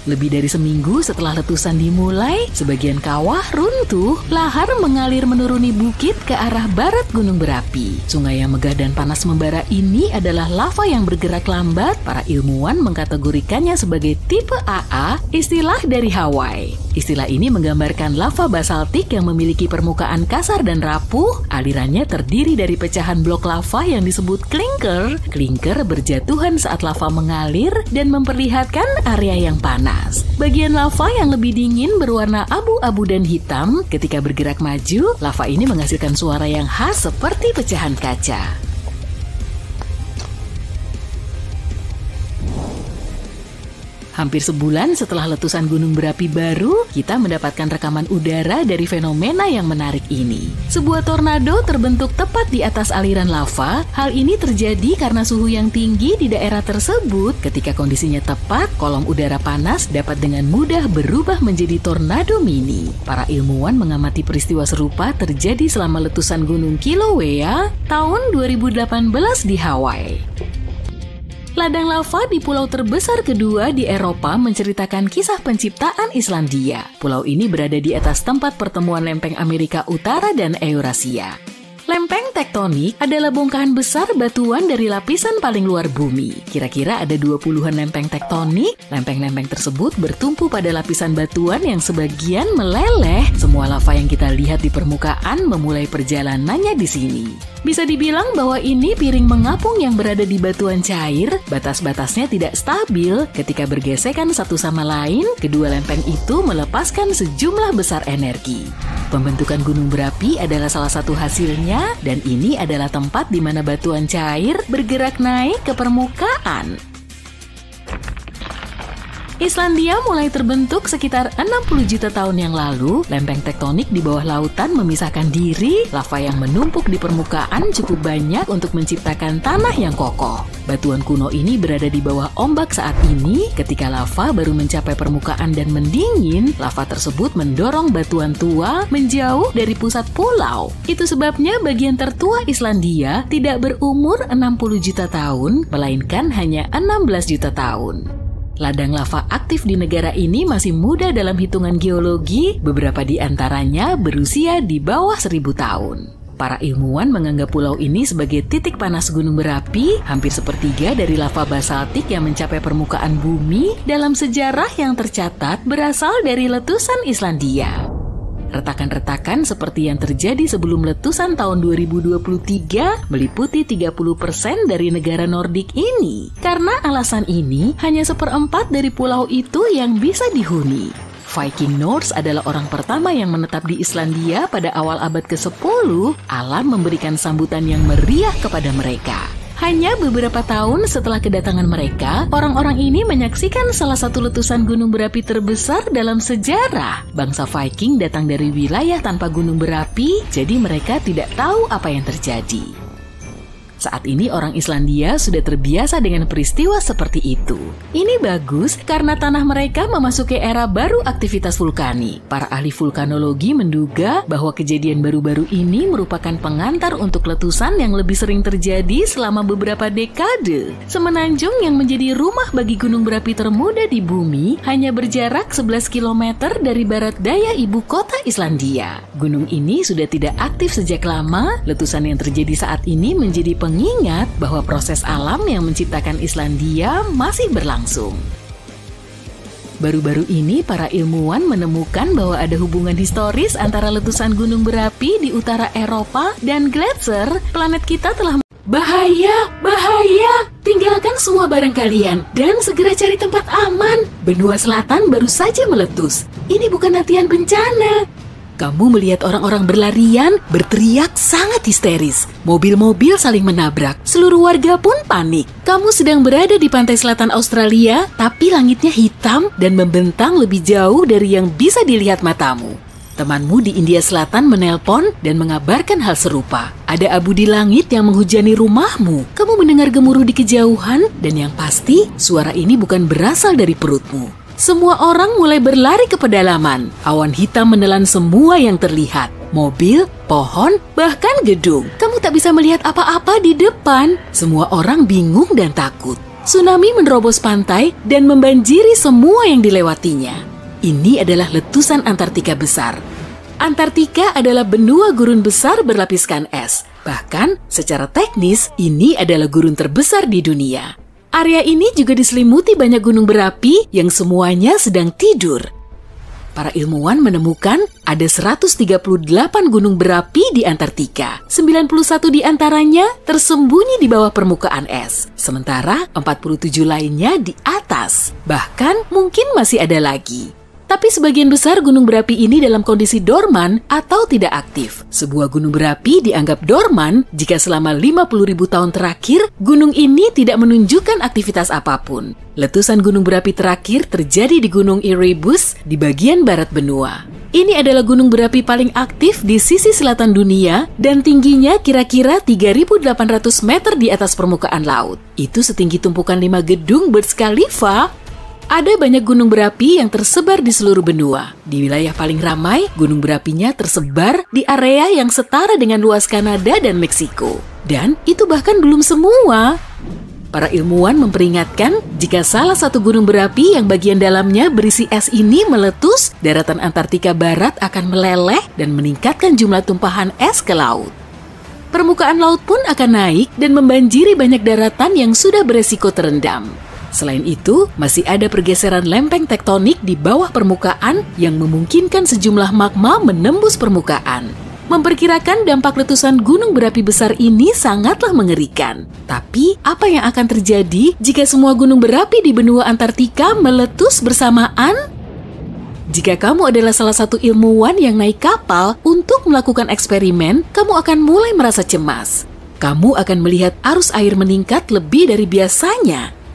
Speaker 2: Lebih dari seminggu setelah letusan dimulai, sebagian kawah runtuh, lahar mengalir menuruni bukit ke arah barat gunung berapi. Sungai yang megah dan panas membara ini adalah lava yang bergerak lambat. Para ilmuwan mengkategorikannya sebagai tipe AA, istilah dari Hawaii. Istilah ini menggambarkan lava basaltik yang memiliki permukaan kasar dan rapuh. Alirannya terdiri dari pecahan blok lava yang disebut klinker. Klinker berjatuhan saat lava mengalir dan memperlihatkan area yang panas. Bagian lava yang lebih dingin berwarna abu-abu dan hitam. Ketika bergerak maju, lava ini menghasilkan suara yang khas seperti pecahan kaca. Hampir sebulan setelah letusan gunung berapi baru, kita mendapatkan rekaman udara dari fenomena yang menarik ini. Sebuah tornado terbentuk tepat di atas aliran lava. Hal ini terjadi karena suhu yang tinggi di daerah tersebut. Ketika kondisinya tepat, kolom udara panas dapat dengan mudah berubah menjadi tornado mini. Para ilmuwan mengamati peristiwa serupa terjadi selama letusan gunung Kilauea tahun 2018 di Hawaii. Ladang lava di pulau terbesar kedua di Eropa menceritakan kisah penciptaan Islandia. Pulau ini berada di atas tempat pertemuan lempeng Amerika Utara dan Eurasia. Lempeng tektonik adalah bongkahan besar batuan dari lapisan paling luar bumi. Kira-kira ada 20-an lempeng tektonik. Lempeng-lempeng tersebut bertumpu pada lapisan batuan yang sebagian meleleh. Semua lava yang kita lihat di permukaan memulai perjalanannya di sini. Bisa dibilang bahwa ini piring mengapung yang berada di batuan cair, batas-batasnya tidak stabil. Ketika bergesekan satu sama lain, kedua lempeng itu melepaskan sejumlah besar energi. Pembentukan gunung berapi adalah salah satu hasilnya, dan ini adalah tempat di mana batuan cair bergerak naik ke permukaan. Islandia mulai terbentuk sekitar 60 juta tahun yang lalu. Lempeng tektonik di bawah lautan memisahkan diri. Lava yang menumpuk di permukaan cukup banyak untuk menciptakan tanah yang kokoh. Batuan kuno ini berada di bawah ombak saat ini. Ketika lava baru mencapai permukaan dan mendingin, lava tersebut mendorong batuan tua menjauh dari pusat pulau. Itu sebabnya bagian tertua Islandia tidak berumur 60 juta tahun, melainkan hanya 16 juta tahun. Ladang lava aktif di negara ini masih muda dalam hitungan geologi, beberapa di antaranya berusia di bawah 1000 tahun. Para ilmuwan menganggap pulau ini sebagai titik panas gunung berapi, hampir sepertiga dari lava basaltik yang mencapai permukaan bumi dalam sejarah yang tercatat berasal dari letusan Islandia. Retakan-retakan seperti yang terjadi sebelum letusan tahun 2023 meliputi 30% dari negara Nordik ini. Karena alasan ini, hanya 1/4 dari pulau itu yang bisa dihuni. Viking Norse adalah orang pertama yang menetap di Islandia pada awal abad ke-10. Alam memberikan sambutan yang meriah kepada mereka. Hanya beberapa tahun setelah kedatangan mereka, orang-orang ini menyaksikan salah satu letusan gunung berapi terbesar dalam sejarah. Bangsa Viking datang dari wilayah tanpa gunung berapi, jadi mereka tidak tahu apa yang terjadi. Saat ini orang Islandia sudah terbiasa dengan peristiwa seperti itu. Ini bagus karena tanah mereka memasuki era baru aktivitas vulkanik. Para ahli vulkanologi menduga bahwa kejadian baru-baru ini merupakan pengantar untuk letusan yang lebih sering terjadi selama beberapa dekade. Semenanjung yang menjadi rumah bagi gunung berapi termuda di bumi hanya berjarak 11 km dari barat daya ibu kota Islandia. Gunung ini sudah tidak aktif sejak lama. Letusan yang terjadi saat ini menjadi mengingat bahwa proses alam yang menciptakan Islandia masih berlangsung. Baru-baru ini para ilmuwan menemukan bahwa ada hubungan historis antara letusan gunung berapi di utara Eropa dan gletser. Planet kita telah bahaya, tinggalkan semua barang kalian dan segera cari tempat aman. Benua Selatan baru saja meletus. Ini bukan latihan bencana. Kamu melihat orang-orang berlarian, berteriak sangat histeris. Mobil-mobil saling menabrak. Seluruh warga pun panik. Kamu sedang berada di pantai selatan Australia, tapi langitnya hitam dan membentang lebih jauh dari yang bisa dilihat matamu. Temanmu di India Selatan menelpon dan mengabarkan hal serupa. Ada abu di langit yang menghujani rumahmu. Kamu mendengar gemuruh di kejauhan, dan yang pasti, suara ini bukan berasal dari perutmu. Semua orang mulai berlari ke pedalaman. Awan hitam menelan semua yang terlihat. Mobil, pohon, bahkan gedung. Kamu tak bisa melihat apa-apa di depan. Semua orang bingung dan takut. Tsunami menerobos pantai dan membanjiri semua yang dilewatinya. Ini adalah letusan Antartika besar. Antartika adalah benua gurun besar berlapiskan es. Bahkan, secara teknis, ini adalah gurun terbesar di dunia. Area ini juga diselimuti banyak gunung berapi yang semuanya sedang tidur. Para ilmuwan menemukan ada 138 gunung berapi di Antartika. 91 di antaranya tersembunyi di bawah permukaan es. Sementara 47 lainnya di atas. Bahkan mungkin masih ada lagi. Tapi sebagian besar gunung berapi ini dalam kondisi dorman atau tidak aktif. Sebuah gunung berapi dianggap dorman jika selama 50.000 tahun terakhir, gunung ini tidak menunjukkan aktivitas apapun. Letusan gunung berapi terakhir terjadi di Gunung Erebus di bagian barat benua. Ini adalah gunung berapi paling aktif di sisi selatan dunia dan tingginya kira-kira 3.800 meter di atas permukaan laut. Itu setinggi tumpukan 5 gedung Burj Khalifa. Ada banyak gunung berapi yang tersebar di seluruh benua. Di wilayah paling ramai, gunung berapinya tersebar di area yang setara dengan luas Kanada dan Meksiko. Dan itu bahkan belum semua. Para ilmuwan memperingatkan jika salah satu gunung berapi yang bagian dalamnya berisi es ini meletus, daratan Antartika Barat akan meleleh dan meningkatkan jumlah tumpahan es ke laut. Permukaan laut pun akan naik dan membanjiri banyak daratan yang sudah beresiko terendam. Selain itu, masih ada pergeseran lempeng tektonik di bawah permukaan yang memungkinkan sejumlah magma menembus permukaan. Memperkirakan dampak letusan gunung berapi besar ini sangatlah mengerikan. Tapi, apa yang akan terjadi jika semua gunung berapi di benua Antartika meletus bersamaan? Jika kamu adalah salah satu ilmuwan yang naik kapal untuk melakukan eksperimen, kamu akan mulai merasa cemas. Kamu akan melihat arus air meningkat lebih dari biasanya.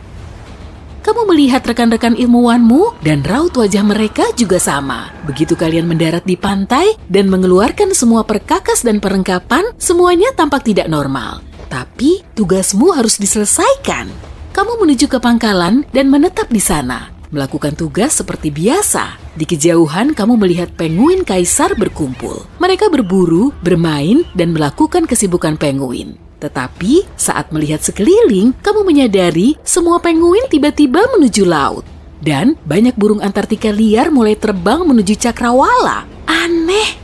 Speaker 2: Kamu melihat rekan-rekan ilmuwanmu dan raut wajah mereka juga sama. Begitu kalian mendarat di pantai dan mengeluarkan semua perkakas dan perlengkapan, semuanya tampak tidak normal. Tapi tugasmu harus diselesaikan. Kamu menuju ke pangkalan dan menetap di sana, melakukan tugas seperti biasa. Di kejauhan kamu melihat penguin kaisar berkumpul. Mereka berburu, bermain, dan melakukan kesibukan penguin. Tetapi saat melihat sekeliling, kamu menyadari semua penguin tiba-tiba menuju laut. Dan banyak burung Antartika liar mulai terbang menuju cakrawala. Aneh!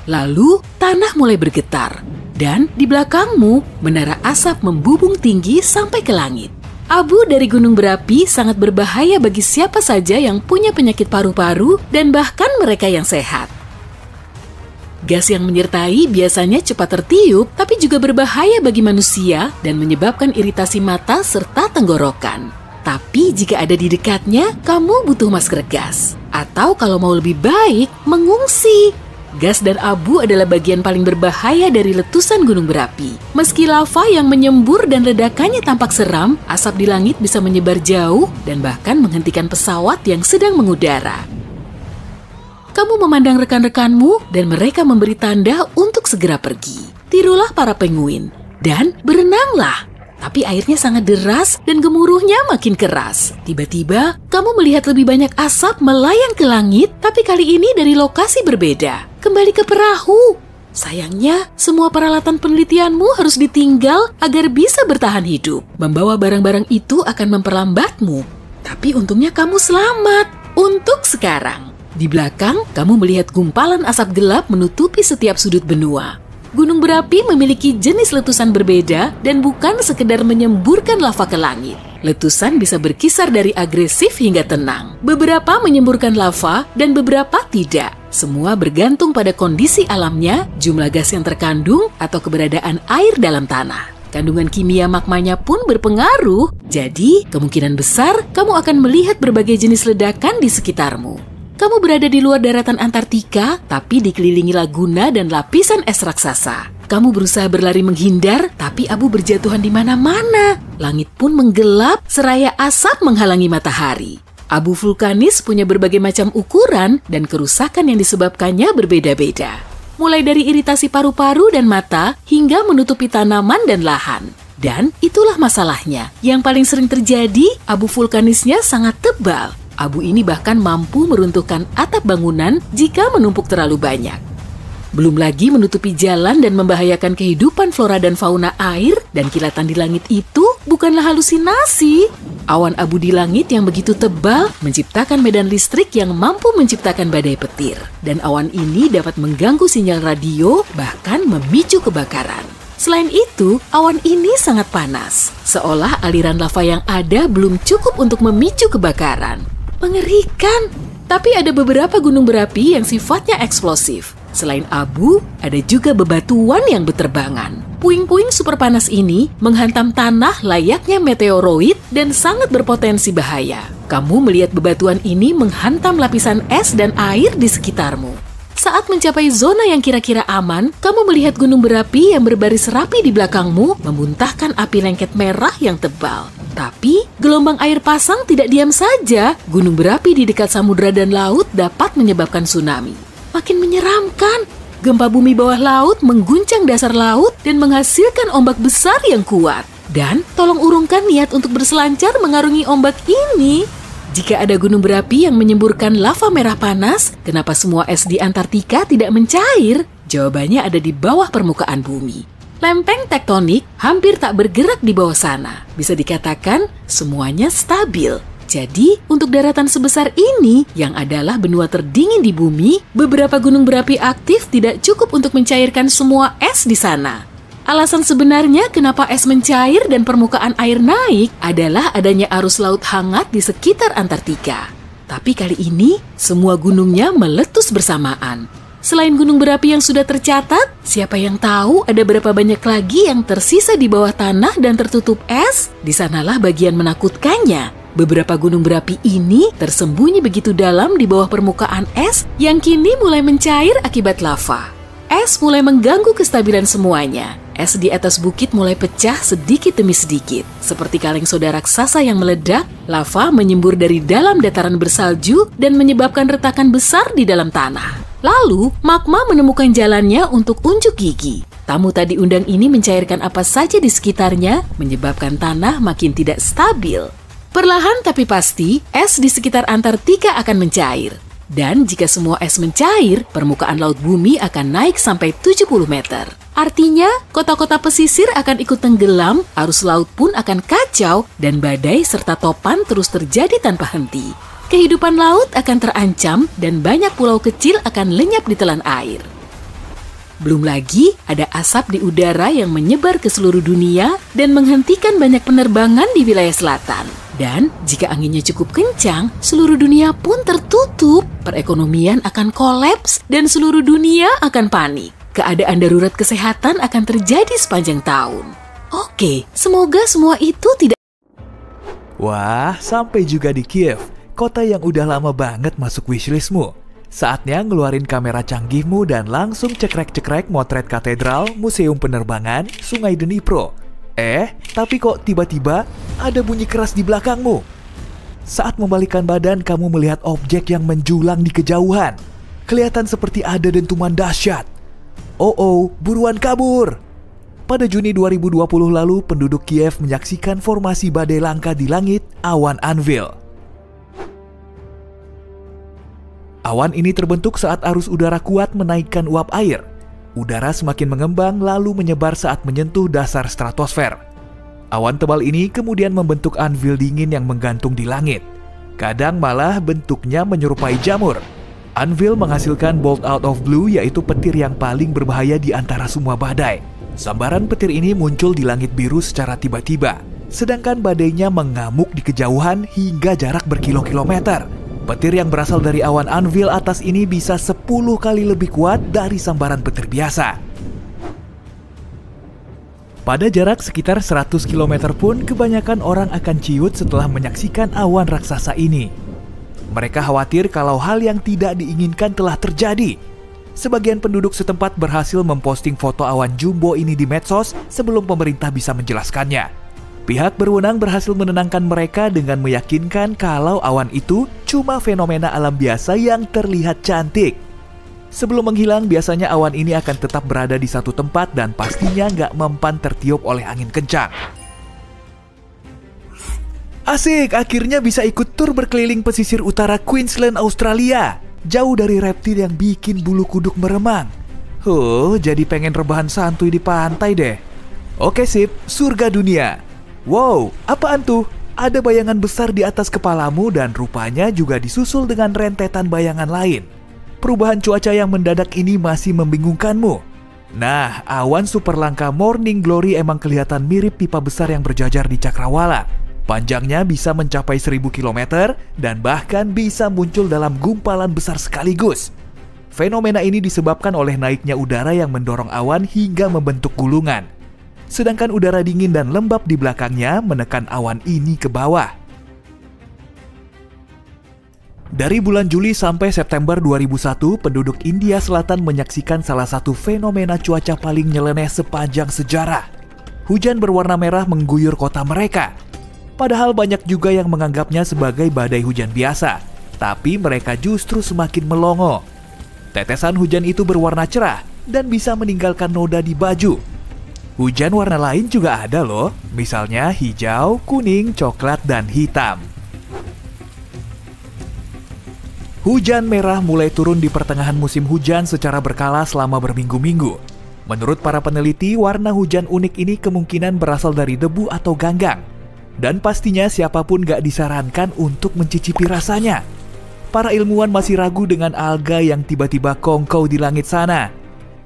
Speaker 2: Lalu tanah mulai bergetar. Dan di belakangmu, menara asap membubung tinggi sampai ke langit. Abu dari gunung berapi sangat berbahaya bagi siapa saja yang punya penyakit paru-paru dan bahkan mereka yang sehat. Gas yang menyertai biasanya cepat tertiup, tapi juga berbahaya bagi manusia dan menyebabkan iritasi mata serta tenggorokan. Tapi jika ada di dekatnya, kamu butuh masker gas. Atau kalau mau lebih baik, mengungsi. Gas dan abu adalah bagian paling berbahaya dari letusan gunung berapi. Meski lava yang menyembur dan ledakannya tampak seram, asap di langit bisa menyebar jauh dan bahkan menghentikan pesawat yang sedang mengudara. Kamu memandang rekan-rekanmu dan mereka memberi tanda untuk segera pergi. Tirulah para penguin dan berenanglah. Tapi airnya sangat deras dan gemuruhnya makin keras. Tiba-tiba, kamu melihat lebih banyak asap melayang ke langit, tapi kali ini dari lokasi berbeda. Kembali ke perahu. Sayangnya, semua peralatan penelitianmu harus ditinggal agar bisa bertahan hidup. Membawa barang-barang itu akan memperlambatmu. Tapi untungnya kamu selamat. Untuk sekarang. Di belakang, kamu melihat gumpalan asap gelap menutupi setiap sudut benua. Gunung berapi memiliki jenis letusan berbeda dan bukan sekedar menyemburkan lava ke langit. Letusan bisa berkisar dari agresif hingga tenang. Beberapa menyemburkan lava dan beberapa tidak. Semua bergantung pada kondisi alamnya, jumlah gas yang terkandung, atau keberadaan air dalam tanah. Kandungan kimia magmanya pun berpengaruh. Jadi, kemungkinan besar kamu akan melihat berbagai jenis ledakan di sekitarmu. Kamu berada di luar daratan Antartika, tapi dikelilingi laguna dan lapisan es raksasa. Kamu berusaha berlari menghindar, tapi abu berjatuhan di mana-mana. Langit pun menggelap, seraya asap menghalangi matahari. Abu vulkanis punya berbagai macam ukuran dan kerusakan yang disebabkannya berbeda-beda. Mulai dari iritasi paru-paru dan mata, hingga menutupi tanaman dan lahan. Dan itulah masalahnya. Yang paling sering terjadi, abu vulkanisnya sangat tebal. Abu ini bahkan mampu meruntuhkan atap bangunan jika menumpuk terlalu banyak. Belum lagi menutupi jalan dan membahayakan kehidupan flora dan fauna air, dan kilatan di langit itu bukanlah halusinasi. Awan abu di langit yang begitu tebal menciptakan medan listrik yang mampu menciptakan badai petir. Dan awan ini dapat mengganggu sinyal radio, bahkan memicu kebakaran. Selain itu, awan ini sangat panas, seolah aliran lava yang ada belum cukup untuk memicu kebakaran. Mengerikan. Tapi ada beberapa gunung berapi yang sifatnya eksplosif. Selain abu, ada juga bebatuan yang berterbangan. Puing-puing super panas ini menghantam tanah layaknya meteoroid dan sangat berpotensi bahaya. Kamu melihat bebatuan ini menghantam lapisan es dan air di sekitarmu. Saat mencapai zona yang kira-kira aman, kamu melihat gunung berapi yang berbaris rapi di belakangmu memuntahkan api lengket merah yang tebal. Tapi, gelombang air pasang tidak diam saja. Gunung berapi di dekat samudera dan laut dapat menyebabkan tsunami. Makin menyeramkan. Gempa bumi bawah laut mengguncang dasar laut dan menghasilkan ombak besar yang kuat. Dan, tolong urungkan niat untuk berselancar mengarungi ombak ini. Jika ada gunung berapi yang menyemburkan lava merah panas, kenapa semua es di Antartika tidak mencair? Jawabannya ada di bawah permukaan bumi. Lempeng tektonik hampir tak bergerak di bawah sana. Bisa dikatakan semuanya stabil. Jadi, untuk daratan sebesar ini, yang adalah benua terdingin di bumi, beberapa gunung berapi aktif tidak cukup untuk mencairkan semua es di sana. Alasan sebenarnya kenapa es mencair dan permukaan air naik adalah adanya arus laut hangat di sekitar Antartika. Tapi kali ini, semua gunungnya meletus bersamaan. Selain gunung berapi yang sudah tercatat, siapa yang tahu ada berapa banyak lagi yang tersisa di bawah tanah dan tertutup es? Di sanalah bagian menakutkannya. Beberapa gunung berapi ini tersembunyi begitu dalam di bawah permukaan es yang kini mulai mencair akibat lava. Es mulai mengganggu kestabilan semuanya. Es di atas bukit mulai pecah sedikit demi sedikit. Seperti kaleng soda raksasa yang meledak, lava menyembur dari dalam dataran bersalju dan menyebabkan retakan besar di dalam tanah. Lalu, magma menemukan jalannya untuk unjuk gigi. Tamu tak diundang ini mencairkan apa saja di sekitarnya, menyebabkan tanah makin tidak stabil. Perlahan tapi pasti, es di sekitar Antartika akan mencair. Dan jika semua es mencair, permukaan laut bumi akan naik sampai 70 meter. Artinya, kota-kota pesisir akan ikut tenggelam, arus laut pun akan kacau, dan badai serta topan terus terjadi tanpa henti. Kehidupan laut akan terancam, dan banyak pulau kecil akan lenyap di telan air. Belum lagi, ada asap di udara yang menyebar ke seluruh dunia dan menghentikan banyak penerbangan di wilayah selatan. Dan jika anginnya cukup kencang, seluruh dunia pun tertutup. Perekonomian akan kolaps dan seluruh dunia akan panik. Keadaan darurat kesehatan akan terjadi sepanjang tahun. Oke, semoga semua itu tidak...
Speaker 3: Wah, sampai juga di Kiev, kota yang udah lama banget masuk wishlistmu. Saatnya ngeluarin kamera canggihmu dan langsung cekrek-cekrek motret katedral, museum penerbangan, sungai Dnipro. Tapi kok tiba-tiba ada bunyi keras di belakangmu? Saat membalikkan badan, kamu melihat objek yang menjulang di kejauhan. Kelihatan seperti ada dentuman dahsyat. Oh, buruan kabur! Pada Juni 2020 lalu, penduduk Kiev menyaksikan formasi badai langka di langit, awan Anvil. Awan ini terbentuk saat arus udara kuat menaikkan uap air. Udara semakin mengembang lalu menyebar saat menyentuh dasar stratosfer. Awan tebal ini kemudian membentuk anvil dingin yang menggantung di langit. Kadang malah bentuknya menyerupai jamur. Anvil menghasilkan bolt out of blue, yaitu petir yang paling berbahaya di antara semua badai. Sambaran petir ini muncul di langit biru secara tiba-tiba, sedangkan badainya mengamuk di kejauhan hingga jarak berkilo-kilometer. Petir yang berasal dari awan anvil atas ini bisa 10 kali lebih kuat dari sambaran petir biasa. Pada jarak sekitar 100 km pun kebanyakan orang akan ciut setelah menyaksikan awan raksasa ini. Mereka khawatir kalau hal yang tidak diinginkan telah terjadi. Sebagian penduduk setempat berhasil memposting foto awan jumbo ini di medsos sebelum pemerintah bisa menjelaskannya. Pihak berwenang berhasil menenangkan mereka dengan meyakinkan kalau awan itu cuma fenomena alam biasa yang terlihat cantik. Sebelum menghilang, biasanya awan ini akan tetap berada di satu tempat dan pastinya nggak mempan tertiup oleh angin kencang. Asik, akhirnya bisa ikut tur berkeliling pesisir utara Queensland, Australia. Jauh dari reptil yang bikin bulu kuduk meremang. Jadi pengen rebahan santuy di pantai deh. Oke sip, surga dunia. Wow, apaan tuh? Ada bayangan besar di atas kepalamu dan rupanya juga disusul dengan rentetan bayangan lain. Perubahan cuaca yang mendadak ini masih membingungkanmu. Nah, awan super langka Morning Glory emang kelihatan mirip pipa besar yang berjajar di cakrawala. Panjangnya bisa mencapai 1000 km dan bahkan bisa muncul dalam gumpalan besar sekaligus. Fenomena ini disebabkan oleh naiknya udara yang mendorong awan hingga membentuk gulungan. Sedangkan udara dingin dan lembab di belakangnya menekan awan ini ke bawah. Dari bulan Juli sampai September 2001, penduduk India Selatan menyaksikan salah satu fenomena cuaca paling nyeleneh sepanjang sejarah. Hujan berwarna merah mengguyur kota mereka. Padahal banyak juga yang menganggapnya sebagai badai hujan biasa, tapi mereka justru semakin melongo. Tetesan hujan itu berwarna cerah dan bisa meninggalkan noda di baju. Hujan warna lain juga ada loh, misalnya hijau, kuning, coklat, dan hitam. Hujan merah mulai turun di pertengahan musim hujan secara berkala selama berminggu-minggu. Menurut para peneliti, warna hujan unik ini kemungkinan berasal dari debu atau ganggang. Dan pastinya siapapun gak disarankan untuk mencicipi rasanya. Para ilmuwan masih ragu dengan alga yang tiba-tiba kongkow di langit sana.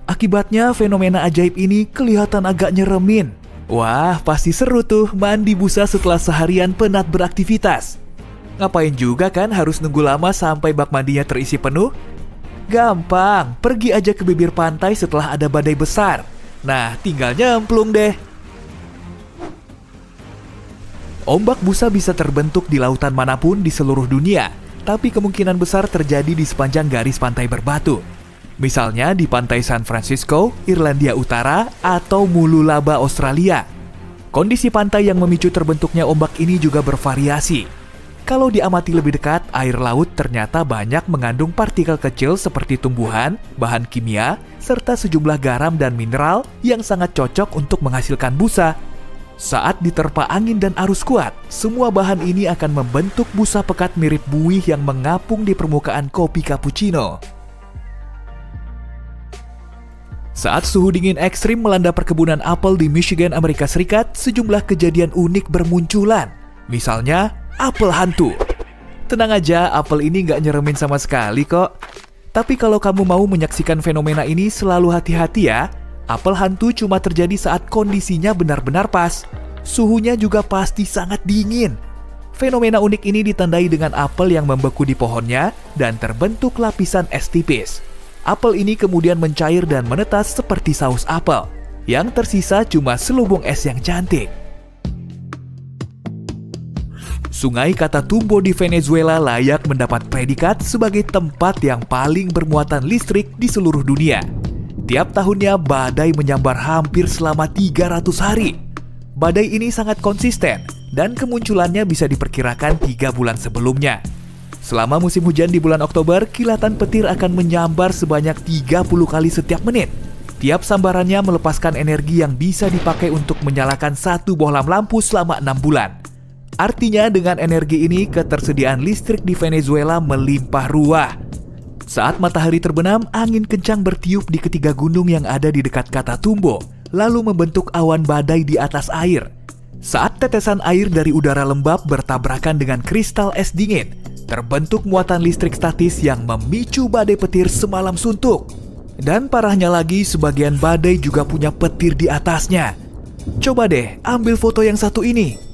Speaker 3: Akibatnya fenomena ajaib ini kelihatan agak nyeremin. Wah, pasti seru tuh mandi busa setelah seharian penat beraktivitas. Ngapain juga kan harus nunggu lama sampai bak mandinya terisi penuh? Gampang, pergi aja ke bibir pantai setelah ada badai besar. Nah, tinggal nyemplung deh. Ombak busa bisa terbentuk di lautan manapun di seluruh dunia, tapi kemungkinan besar terjadi di sepanjang garis pantai berbatu. Misalnya di pantai San Francisco, Irlandia Utara, atau Mululaba, Australia. Kondisi pantai yang memicu terbentuknya ombak ini juga bervariasi. Kalau diamati lebih dekat, air laut ternyata banyak mengandung partikel kecil seperti tumbuhan, bahan kimia, serta sejumlah garam dan mineral yang sangat cocok untuk menghasilkan busa. Saat diterpa angin dan arus kuat, semua bahan ini akan membentuk busa pekat mirip buih yang mengapung di permukaan kopi cappuccino. Saat suhu dingin ekstrim melanda perkebunan apel di Michigan, Amerika Serikat, sejumlah kejadian unik bermunculan. Misalnya, apel hantu. Tenang aja, apel ini nggak nyeremin sama sekali kok. Tapi kalau kamu mau menyaksikan fenomena ini, selalu hati-hati ya. Apel hantu cuma terjadi saat kondisinya benar-benar pas. Suhunya juga pasti sangat dingin. Fenomena unik ini ditandai dengan apel yang membeku di pohonnya dan terbentuk lapisan es tipis. Apel ini kemudian mencair dan menetas seperti saus apel. Yang tersisa cuma selubung es yang cantik. Sungai Catatumbo di Venezuela layak mendapat predikat sebagai tempat yang paling bermuatan listrik di seluruh dunia. Tiap tahunnya badai menyambar hampir selama 300 hari. Badai ini sangat konsisten dan kemunculannya bisa diperkirakan 3 bulan sebelumnya. Selama musim hujan di bulan Oktober, kilatan petir akan menyambar sebanyak 30 kali setiap menit. Tiap sambarannya melepaskan energi yang bisa dipakai untuk menyalakan satu bohlam lampu selama 6 bulan. Artinya dengan energi ini ketersediaan listrik di Venezuela melimpah ruah. Saat matahari terbenam, angin kencang bertiup di ketiga gunung yang ada di dekat Catatumbo, lalu membentuk awan badai di atas air. Saat tetesan air dari udara lembab bertabrakan dengan kristal es dingin, terbentuk muatan listrik statis yang memicu badai petir semalam suntuk. Dan parahnya lagi, sebagian badai juga punya petir di atasnya. Coba deh, ambil foto yang satu ini.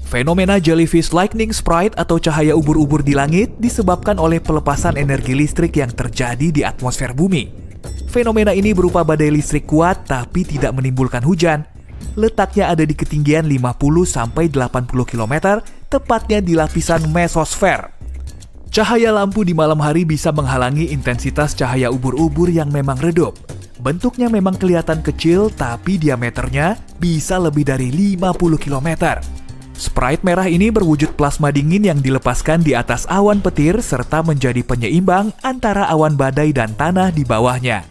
Speaker 3: Fenomena jellyfish lightning sprite atau cahaya ubur-ubur di langit disebabkan oleh pelepasan energi listrik yang terjadi di atmosfer bumi. Fenomena ini berupa badai listrik kuat tapi tidak menimbulkan hujan. Letaknya ada di ketinggian 50-80 km, tepatnya di lapisan mesosfer. Cahaya lampu di malam hari bisa menghalangi intensitas cahaya ubur-ubur yang memang redup. Bentuknya memang kelihatan kecil, tapi diameternya bisa lebih dari 50 km. Sprite merah ini berwujud plasma dingin yang dilepaskan di atas awan petir serta menjadi penyeimbang antara awan badai dan tanah di bawahnya.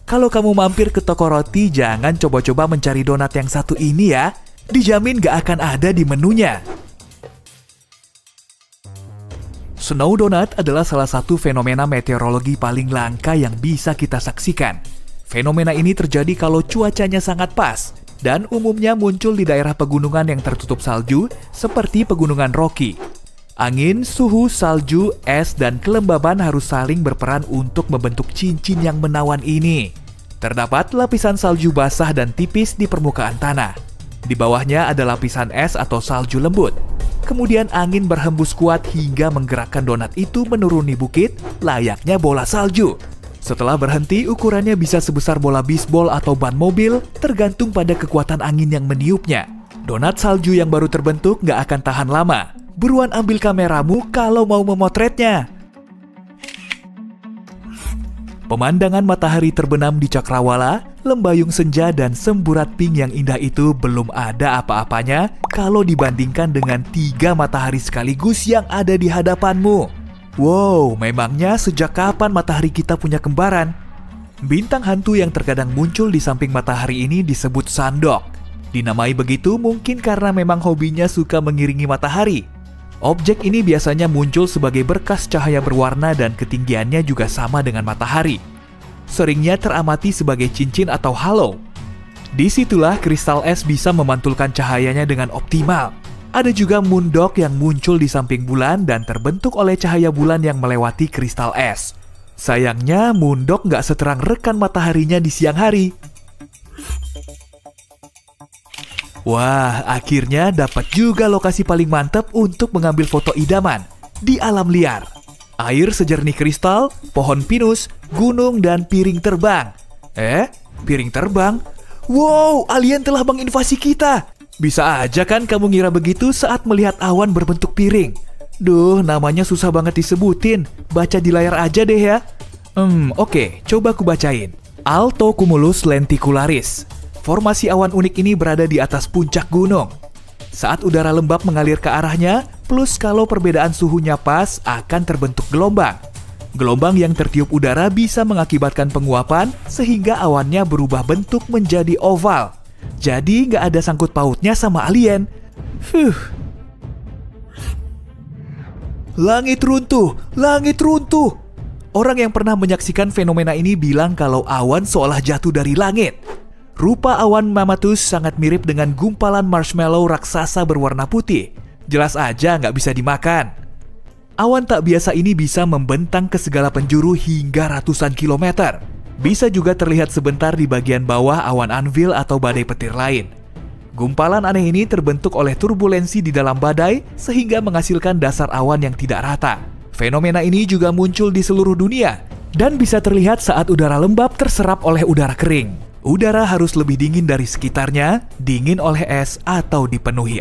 Speaker 3: Kalau kamu mampir ke toko roti, jangan coba-coba mencari donat yang satu ini ya. Dijamin gak akan ada di menunya. Snow donut adalah salah satu fenomena meteorologi paling langka yang bisa kita saksikan. Fenomena ini terjadi kalau cuacanya sangat pas, dan umumnya muncul di daerah pegunungan yang tertutup salju seperti Pegunungan Rocky. Angin, suhu, salju, es, dan kelembaban harus saling berperan untuk membentuk cincin yang menawan ini. Terdapat lapisan salju basah dan tipis di permukaan tanah. Di bawahnya ada lapisan es atau salju lembut. Kemudian angin berhembus kuat hingga menggerakkan donat itu menuruni bukit layaknya bola salju. Setelah berhenti, ukurannya bisa sebesar bola bisbol atau ban mobil, tergantung pada kekuatan angin yang meniupnya. Donat salju yang baru terbentuk nggak akan tahan lama. Buruan ambil kameramu kalau mau memotretnya. Pemandangan matahari terbenam di Cakrawala, lembayung senja, dan semburat pink yang indah itu belum ada apa-apanya kalau dibandingkan dengan 3 matahari sekaligus yang ada di hadapanmu. Wow, memangnya sejak kapan matahari kita punya kembaran? Bintang hantu yang terkadang muncul di samping matahari ini disebut sandok. Dinamai begitu mungkin karena memang hobinya suka mengiringi matahari. Objek ini biasanya muncul sebagai berkas cahaya berwarna dan ketinggiannya juga sama dengan matahari. Seringnya teramati sebagai cincin atau halo. Disitulah kristal es bisa memantulkan cahayanya dengan optimal. Ada juga moondog yang muncul di samping bulan dan terbentuk oleh cahaya bulan yang melewati kristal es. Sayangnya moondog nggak seterang rekan mataharinya di siang hari. Wah, akhirnya dapat juga lokasi paling mantap untuk mengambil foto idaman. di alam liar. Air sejernih kristal, pohon pinus, gunung, dan piring terbang. Piring terbang? Wow, alien telah menginvasi kita. Bisa aja kan kamu ngira begitu saat melihat awan berbentuk piring. Duh, namanya susah banget disebutin. Baca di layar aja deh ya. Oke, coba aku bacain. Altocumulus lenticularis. Formasi awan unik ini berada di atas puncak gunung. Saat udara lembab mengalir ke arahnya, plus kalau perbedaan suhunya pas, akan terbentuk gelombang. Gelombang yang tertiup udara bisa mengakibatkan penguapan, sehingga awannya berubah bentuk menjadi oval. Jadi nggak ada sangkut pautnya sama alien. Langit runtuh, langit runtuh. Orang yang pernah menyaksikan fenomena ini bilang kalau awan seolah jatuh dari langit. Rupa awan Mammatus sangat mirip dengan gumpalan marshmallow raksasa berwarna putih. Jelas aja nggak bisa dimakan. Awan tak biasa ini bisa membentang ke segala penjuru hingga ratusan kilometer. Bisa juga terlihat sebentar di bagian bawah awan anvil atau badai petir lain. Gumpalan aneh ini terbentuk oleh turbulensi di dalam badai sehingga menghasilkan dasar awan yang tidak rata. Fenomena ini juga muncul di seluruh dunia dan bisa terlihat saat udara lembab terserap oleh udara kering. Udara harus lebih dingin dari sekitarnya, dingin oleh es, atau dipenuhi